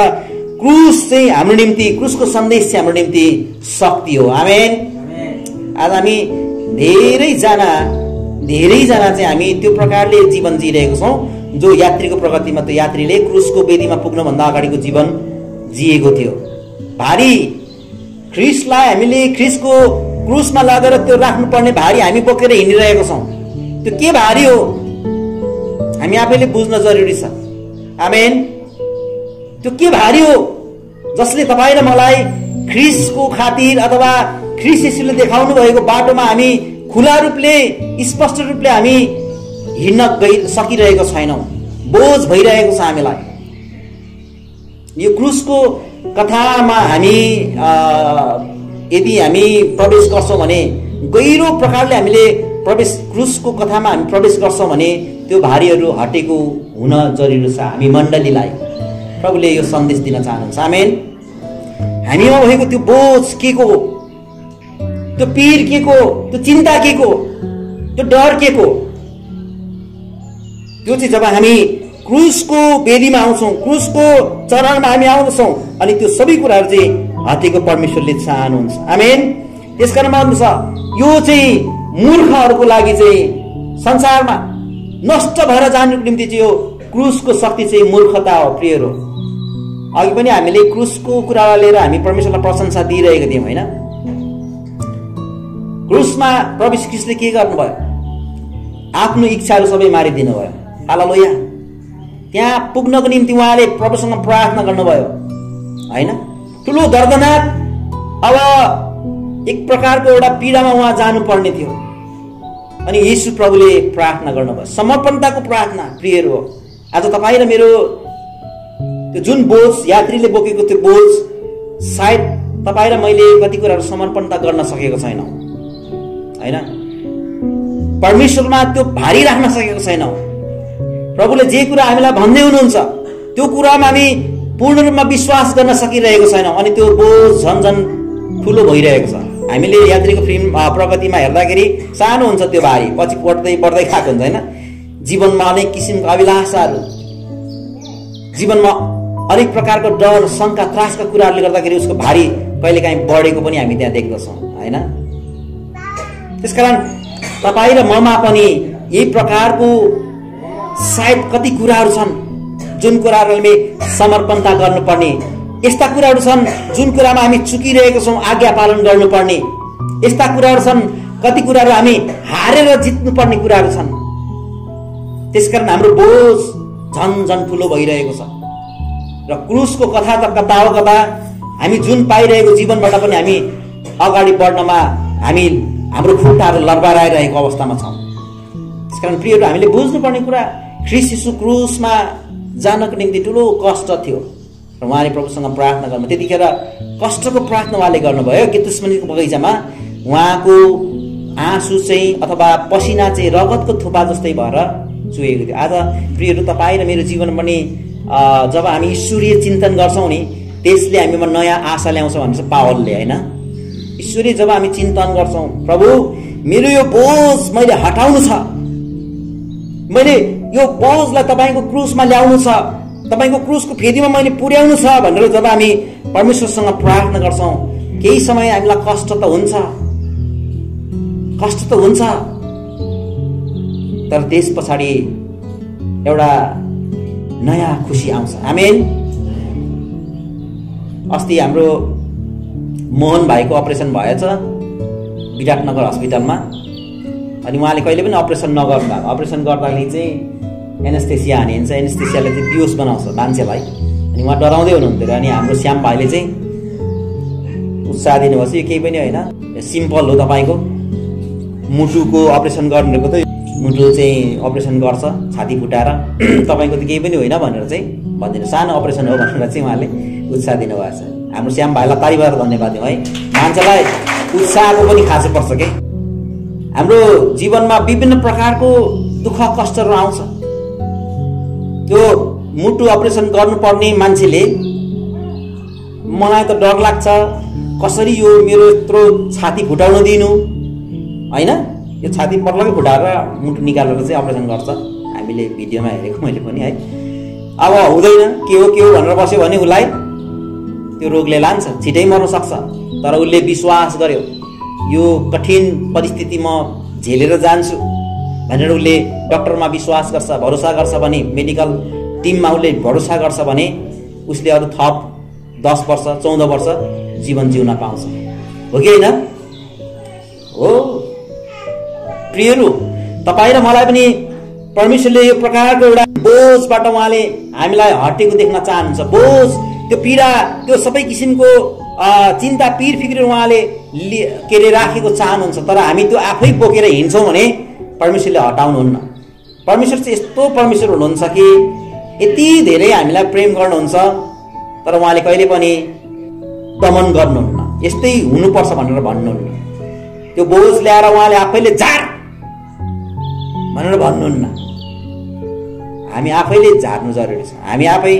क्रुस चाहिँ हाम्रो निम्ति, क्रुसको सन्देश चाहिँ हाम्रो निम्ति शक्ति हो। आमेन। आज हामी धेरैजना चाहिँ हामी त्यो प्रकारले जीवन जिरहेको छौँ जो यात्रीको प्रगतिमा त्यो यात्रीले क्रुसको वेदीमा पुग्नुभन्दा अगाडिको जीवन जिएको थियो। भारी ख्रीष्टलाई हामीले ख्रीष्टको क्रुसमा लगेर त्यो राख्नुपर्ने भारी हामी बोकेर हिँडिरहेको छौँ। त्यो के भारी हो हामी आफैले बुझ्न जरुरी छ। आमेन। त्यो के भारी हो जसले तपाईँ र मलाई ख्रीष्टको खातिर अथवा ख्रीष्ट येशूले देखाउनु भएको बाटोमा हामी खुला रूपले स्पष्ट रूपले हामी हिँड्न सकिरहेको छैनौँ, बोझ भइरहेको छ हामीलाई। यो क्रुसको कथामा हामी यदि हामी प्रवेश गर्छौँ भने, गहिरो प्रकारले हामीले क्रुसको कथामा हामी प्रवेश गर्छौँ भने त्यो भारीहरू हटेको हुन जरुरी छ। हामी मण्डलीलाई प्रभुले यो सन्देश दिन चाहनुहुन्छ। आमेन। हामीमा भएको त्यो बोझ के को, त्यो पीर के को, त्यो चिन्ता के को, त्यो डर के को, त्यो चाहिँ जब हामी क्रुसको वेदीमा आउँछौँ, क्रुसको चरणमा हामी आउँछौँ अनि त्यो सबै कुराहरू चाहिँ हटेको परमेश्वरले चाहनुहुन्छ। आमेन। त्यसकारण भन्नुहुन्छ यो चाहिँ मूर्खहरूको लागि चाहिँ संसारमा नष्ट भएर जानुको निम्ति चाहिँ यो क्रुसको शक्ति चाहिँ मूर्खता हो प्रियहरू। अघि पनि हामीले क्रुसको कुरालाई लिएर हामी परमेश्वरलाई प्रशंसा दिइरहेका थियौँ होइन। क्रुसमा प्रभु यीशु ख्रीष्टले के गर्नुभयो? आफ्नो इच्छाहरू सबै मारिदिनु भयो। हालेलुया। त्यहाँ पुग्नको निम्ति उहाँले प्रभुसँग प्रार्थना गर्नुभयो होइन। ठुलो दर्दनाक अब एक प्रकारको एउटा पीडामा उहाँ जानुपर्ने थियो अनि येशू प्रभुले प्रार्थना गर्नुभयो, समर्पणताको प्रार्थना प्रियहरू हो। आज तपाईँ र मेरो त्यो जुन बोझ यात्रीले बोकेको त्यो बोझ सायद तपाईँ र मैले कति कुराहरू समर्पणता गर्न सकेको छैनौँ होइन। परमेश्वरमा त्यो भारी राख्न सकेको छैनौँ। प्रभुले जे कुरा हामीलाई भन्दै हुनुहुन्छ त्यो कुरामा हामी पूर्ण रूपमा विश्वास गर्न सकिरहेको छैनौँ अनि त्यो बोझ झन् झन् ठुलो भइरहेको छ। हामीले यात्रीको फिल्म प्रगतिमा हेर्दाखेरि सानो हुन्छ त्यो भारी, पछि बढ्दै बढ्दै खाएको हुन्छ होइन। जीवनमा अनेक किसिमका अभिलाषाहरू, जीवनमा अनेक प्रकारको डर, शङ्का, त्रासका कुराहरूले गर्दाखेरि उसको भारी कहिलेकाहीँ बढेको पनि हामी त्यहाँ देख्दछौँ होइन। त्यसकारण तपाईँ र ममा पनि यही प्रकारको सायद कति कुराहरू छन् जुन कुराहरूले समर्पणता गर्नुपर्ने, यस्ता कुराहरू छन् जुन कुरामा हामी चुकिरहेका छौँ आज्ञा पालन गर्नुपर्ने, यस्ता कुराहरू छन् कति कुराहरू हामी हारेर जित्नुपर्ने कुराहरू छन्। त्यसकारण हाम्रो बोझ झन् झन् ठुलो भइरहेको छ र क्रुसको कथा त कता हो कता हामी जुन पाइरहेको जीवनबाट पनि हामी अगाडि बढ्नमा हाम्रो खुट्टाहरू लर्बराइरहेको अवस्थामा छौँ। त्यसकारण प्रियहरू हामीले बुझ्नुपर्ने कुरा ख्रीष्ट यीशु क्रुसमा जानको निम्ति ठुलो कष्ट थियो र उहाँले प्रभुसँग प्रार्थना गर्नु, त्यतिखेर कष्टको प्रार्थना उहाँले गर्नुभयो। गेतसेमनीको बगैँचामा उहाँको आँसु चाहिँ अथवा पसिना चाहिँ रगतको थुपा जस्तै भएर चुहेको थियो। आज प्रियहरू तपाईँ र मेरो जीवन पनि जब हामी ईश्वरीय चिन्तन गर्छौँ नि त्यसले हामीमा नयाँ आशा ल्याउँछ भन्छ पावलले होइन। ईश्वरीय जब हामी चिन्तन गर्छौँ, प्रभु मेरो यो बोझ मैले हटाउनु छ, मैले यो बोझलाई तपाईँको क्रुसमा ल्याउनु छ, तपाईँको क्रुसको फेदीमा मैले पुर्याउनु छ भनेर जब हामी परमेश्वरसँग प्रार्थना गर्छौँ, केही समय हामीलाई कष्ट त हुन्छ, तर त्यस पछाडि एउटा नयाँ खुसी आउँछ। आमेन। अस्ति हाम्रो मोहन भाइको अपरेसन भएछ विराटनगर हस्पिटलमा अनि उहाँले कहिले पनि अपरेसन नगर्नु भएको। अपरेसन गर्दाखेरि चाहिँ एनेस्थेसिया हानिन्छ, एनेस्थेसियाले चाहिँ बेहोस बनाउँछ मान्छेलाई अनि उहाँ डराउँदै हुनुहुन्थ्यो। अनि हाम्रो श्याम भाइले चाहिँ उत्साह दिनुभएको छ, यो केही पनि होइन, सिम्पल हो, तपाईँको मुटुको अपरेसन गर्नुको त मुटु चाहिँ अपरेसन गर्छ छाती फुटाएर, तपाईँको त केही पनि होइन भनेर चाहिँ भनिदिनु, सानो अपरेसन हो भनेर चाहिँ उहाँले उत्साह दिनुभएको छ। हाम्रो श्याम भाइलाई तारिफबाट धन्यवाद दिउँ है। मान्छेलाई उत्साहको पनि खाँचो पर्छ के। हाम्रो जीवनमा विभिन्न प्रकारको दुःख कष्टहरू आउँछ। त्यो मुटु अपरेसन गर्नुपर्ने मान्छेले मलाई त डर लाग्छ, कसरी यो मेरो यत्रो छाती फुटाउन दिनु होइन, यो छाती पर्लकै फुटाएर मुटु निकालेर चाहिँ अपरेसन गर्छ। हामीले भिडियोमा हेरेको मैले पनि है। अब हुँदैन के हो भनेर बस्यो भने उसलाई त्यो रोगले लान्छ, छिटै मर्न सक्छ। तर उसले विश्वास गर्यो यो कठिन परिस्थिति म झेलेर जान्छु भनेर उसले डक्टरमा विश्वास गर्छ, भरोसा गर्छ भने, मेडिकल टिममा उसले भरोसा गर्छ भने उसले अरू थप 10 वर्ष 14 वर्ष जीवन जिउन पाउँछ। हो कि होइन? हो प्रियहरू, तपाईँ र मलाई पनि परमेश्वरले यो प्रकारको एउटा बोझबाट उहाँले हामीलाई हटेको देख्न चाहनुहुन्छ। बोझ, त्यो पीडा, त्यो सबै किसिमको चिन्ता पीर फिक्र उहाँले के अरे राखेको चाहनुहुन्छ। तर हामी त्यो आफै बोकेर हिँड्छौँ भने परमेश्वरले हटाउनुहुन्न। परमेश्वर चाहिँ यस्तो परमेश्वर हुनुहुन्छ कि यति धेरै हामीलाई प्रेम गर्नुहुन्छ तर उहाँले कहिले पनि दमन गर्नुहुन्न, यस्तै हुनुपर्छ भनेर भन्नुहुन्न। त्यो बोझ ल्याएर उहाँले आफैले झार भनेर भन्नुहुन्न, हामी आफैले झार्नु जरुरी छ। हामी आफै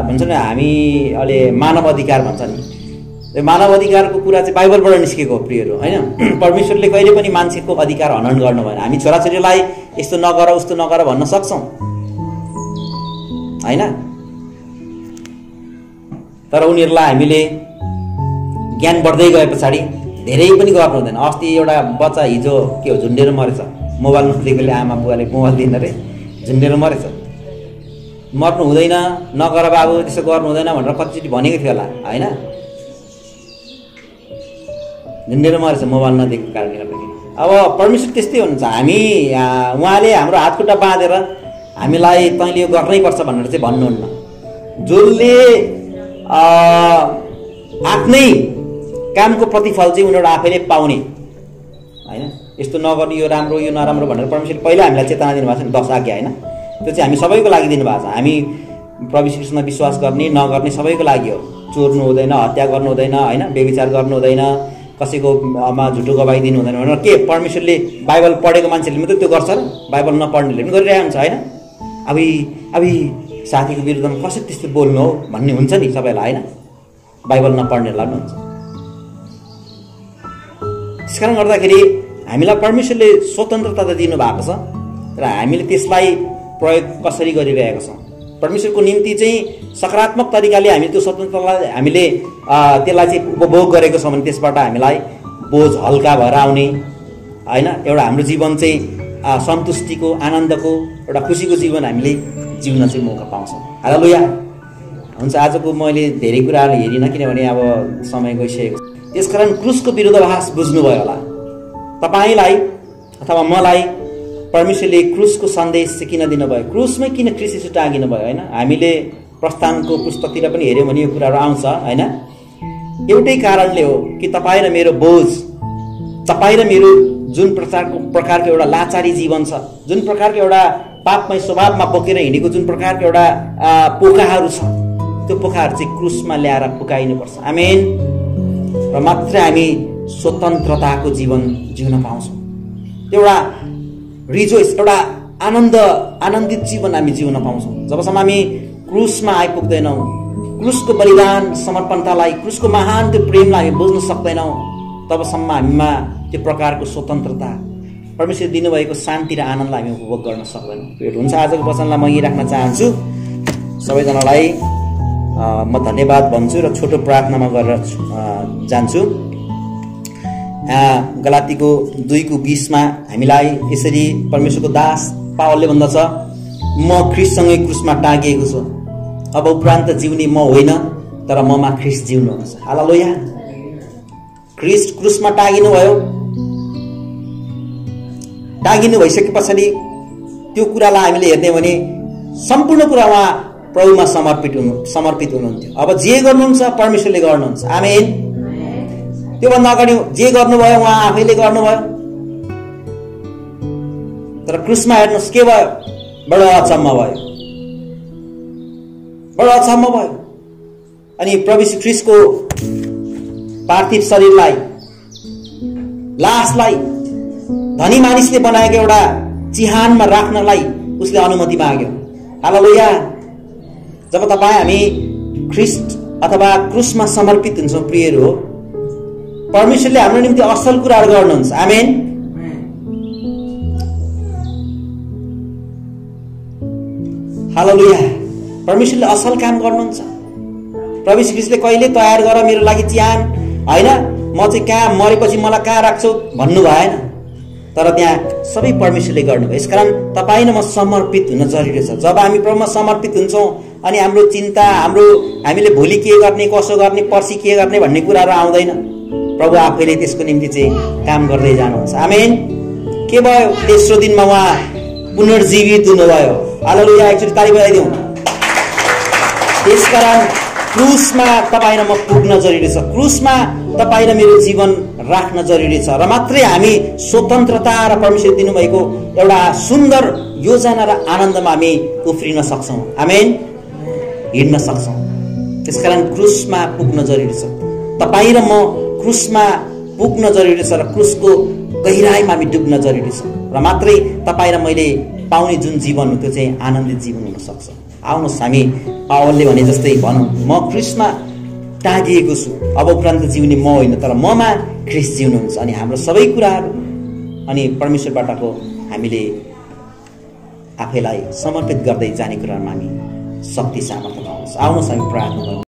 भन्छ नि, हामी अहिले मानव अधिकार भन्छ नि, मानव अधिकारको कुरा चाहिँ बाइबलबाट निस्केको हो प्रियहरू, होइन? परमेश्वरले कहिले पनि मान्छेको अधिकार हनन गर्नु भएन। हामी छोराछोरीलाई यस्तो नगर उस्तो नगर भन्न सक्छौँ, होइन? तर उनीहरूलाई हामीले ज्ञान बढ्दै गए पछाडि धेरै पनि गर्नु हुँदैन। अस्ति एउटा बच्चा हिजो के हो झुन्डेर मरेछ, मोबाइल नदिएकोले आमा बुवाले मोबाइल दिएन रे, झुन्डेर मरेछ। मर्नु हुँदैन, नगर बाबु त्यसो गर्नु हुँदैन भनेर कतिचोटि भनेको थियो होला, होइन? झुन्डेर मरेछ मोबाइल नदिएको कारणले गर्दाखेरि। अब परमेश्वर त्यस्तै हुनुहुन्छ। हामी उहाँले हाम्रो हातखुट्टा बाँधेर हामीलाई तैँले यो गर्नै पर्छ भनेर चाहिँ भन्नुहुन्न। जसले आफ्नै कामको प्रतिफल चाहिँ उनीहरू आफैले पाउने, होइन? यस्तो नगर्ने, यो राम्रो यो नराम्रो भनेर परमेश्वरले पहिला हामीलाई चेतना दिनुभएको छ नि, 10 आज्ञा, होइन? त्यो चाहिँ हामी सबैको लागि दिनुभएको छ। हामी प्रभु यीशु ख्रीष्टमा विश्वास गर्ने नगर्ने सबैको लागि हो। चोर्नु हुँदैन, हत्या गर्नु हुँदैन, होइन? व्यभिचार गर्नु हुँदैन, कसैकोमा झुटो गवाही दिनु हुँदैन भनेर के परमेश्वरले बाइबल पढेको मान्छेले मात्रै त्यो गर्छ र बाइबल नपढ्नेले पनि गरिरहेको हुन्छ, होइन? अब साथीको विरुद्धमा कसरी त्यस्तो बोल्नु हो भन्ने हुन्छ नि सबैलाई, होइन? बाइबल नपढ्नेहरूलाई पनि हुन्छ। त्यस कारण गर्दाखेरि हामीलाई परमेश्वरले स्वतन्त्रता त दिनुभएको छ, र हामीले त्यसलाई प्रयोग कसरी गरिरहेका छौँ? परमेश्वरको निम्ति चाहिँ सकारात्मक तरिकाले हामी त्यो स्वतन्त्रतालाई हामीले त्यसलाई चाहिँ उपभोग गरेको छौँ भने त्यसबाट हामीलाई बोझ हल्का भएर आउने, होइन? एउटा हाम्रो जीवन चाहिँ सन्तुष्टिको, आनन्दको, एउटा खुसीको जीवन हामीले जिउन चाहिँ मौका पाउँछौँ। हालेलुया। हुन्छ, आजको मैले धेरै कुराहरू हेरिनँ किनभने अब समय गइसकेको। त्यसकारण क्रुसको विरोधाभास बुझ्नुभयो होला। तपाईँलाई अथवा मलाई परमेश्वरले क्रुसको सन्देश चाहिँ किन दिनुभयो, क्रुसमै किन ख्रीष्ट येशू टाँगिनु भयो, होइन? हामीले प्रस्थानको पुस्तकतिर पनि हेऱ्यौँ भने यो कुराहरू आउँछ, होइन? एउटै कारणले हो कि तपाईँ र मेरो बोझ, तपाईँ र मेरो जुन प्रकारको एउटा लाचारी जीवन छ, जुन प्रकारको एउटा पापमय स्वभावमा बोकेर हिँडेको जुन प्रकारको एउटा पोकाहरू छ, त्यो पोकाहरू चाहिँ क्रुसमा ल्याएर फुकाइनुपर्छ। आमेन। र मात्र हामी स्वतन्त्रताको जीवन जिउन पाउँछौँ। एउटा रिजोइस, एउटा आनन्दित जीवन हामी जिउन पाउँछौँ। जबसम्म हामी क्रुसमा आइपुग्दैनौँ, क्रुसको बलिदान समर्पणतालाई, क्रुसको महान त्यो प्रेमलाई हामी बुझ्न सक्दैनौँ, तबसम्म हामीमा त्यो प्रकारको स्वतन्त्रता, परमेश्वरले दिनुभएको शान्ति र आनन्दलाई हामी उपभोग गर्न सक्दैनौँ। हुन्छ, आजको वचनलाई म यही राख्न चाहन्छु। सबैजनालाई म धन्यवाद भन्छु र छोटो प्रार्थनामा गरेर जान्छु। गलातीको 2:20 हामीलाई यसरी परमेश्वरको दास पावलले भन्दछ, म ख्रीष्टसँगै क्रुसमा टाँगिएको छु, अब उपरान्त जिउने म होइन तर ममा ख्रीष्ट जिउनुहुन्छ। हालेलुया। ख्रीष्ट क्रुसमा टाँगिनु भयो, टाँगिनु भइसके पछाडि त्यो कुरालाई हामीले हेर्ने भने सम्पूर्ण कुरा उहाँ प्रभुमा समर्पित हुनुहुन्थ्यो। अब जे गर्नुहुन्छ परमेश्वरले गर्नुहुन्छ। आमेन। त्योभन्दा अगाडि जे गर्नुभयो उहाँ आफैले गर्नुभयो, तर क्रुसमा हेर्नुहोस् के भयो, बडो अचम्म भयो, बडो अचम्म भयो। अनि प्रभु यीशु ख्रीष्टको पार्थिव शरीरलाई, लासलाई धनी मानिसले बनाएको एउटा चिहानमा राख्नलाई उसले अनुमति माग्यो। हालेलुया। जब हामी ख्रीष्ट अथवा क्रुसमा समर्पित हुन्छौँ प्रियहरू, परमेश्वरले हाम्रो निम्ति असल कुराहरू गर्नुहुन्छ। आमेन। हालेलुया। परमेश्वरले असल काम गर्नुहुन्छ। प्रभु यीशु ख्रीष्टले कहिले तयार गर मेरो लागि चिहान, होइन, म चाहिँ कहाँ मरेपछि मलाई कहाँ राख्छौ भन्नु भएन, तर त्यहाँ सबै परमेश्वरले गर्नुभयो। यसकारण तपाईँ र म समर्पित हुन जरुरी छ। जब हामी प्रभुमा समर्पित हुन्छौँ अनि हाम्रो चिन्ता, हामीले भोलि के गर्ने, कसो गर्ने, पर्सि के गर्ने भन्ने कुराहरू आउँदैन। प्रभु आफैले त्यसको निम्ति चाहिँ काम गर्दै जानुहुन्छ। आमेन। के भयो, तेस्रो दिनमा उहाँ पुनर्जीवित हुनुभयो। हालेलुया। एकचोटि ताली बजाइदिउँ। त्यसकारण क्रुसमा तपाईँ र म पुग्न जरुरी छ। क्रुसमा तपाईँ र मेरो जीवन राख्न जरुरी छ, र मात्रै हामी स्वतन्त्रता र परमेश्वरले दिनुभएको एउटा सुन्दर योजना र आनन्दमा हामी उफ्रिन सक्छौँ। आमेन। हिँड्न सक्छौँ। त्यसकारण क्रुसमा पुग्न जरुरी छ। तपाईँ र म क्रुसमा पुग्न जरुरी छ, र क्रुसको गहिराईमा हामी डुब्न जरुरी छ, र मात्रै तपाईँ र मैले पाउने जुन जीवन हो त्यो चाहिँ आनन्दित जीवन हुन सक्छ। आउनुहोस् हामी पावलले भने जस्तै भनौँ, म क्रुसमा टाँगिएको छु। अब उपरान्त जिउने म होइन, तर ममा ख्रीष्ट जिउनुहुन्छ। अनि हाम्रो सबै कुराहरू अनि परमेश्वरबाटको हामीले आफैलाई समर्पित गर्दै जाने कुरामा हामी शक्ति सामर्थ्य पाउँछ। आउनुहोस् हामी प्रार्थना गरौँ।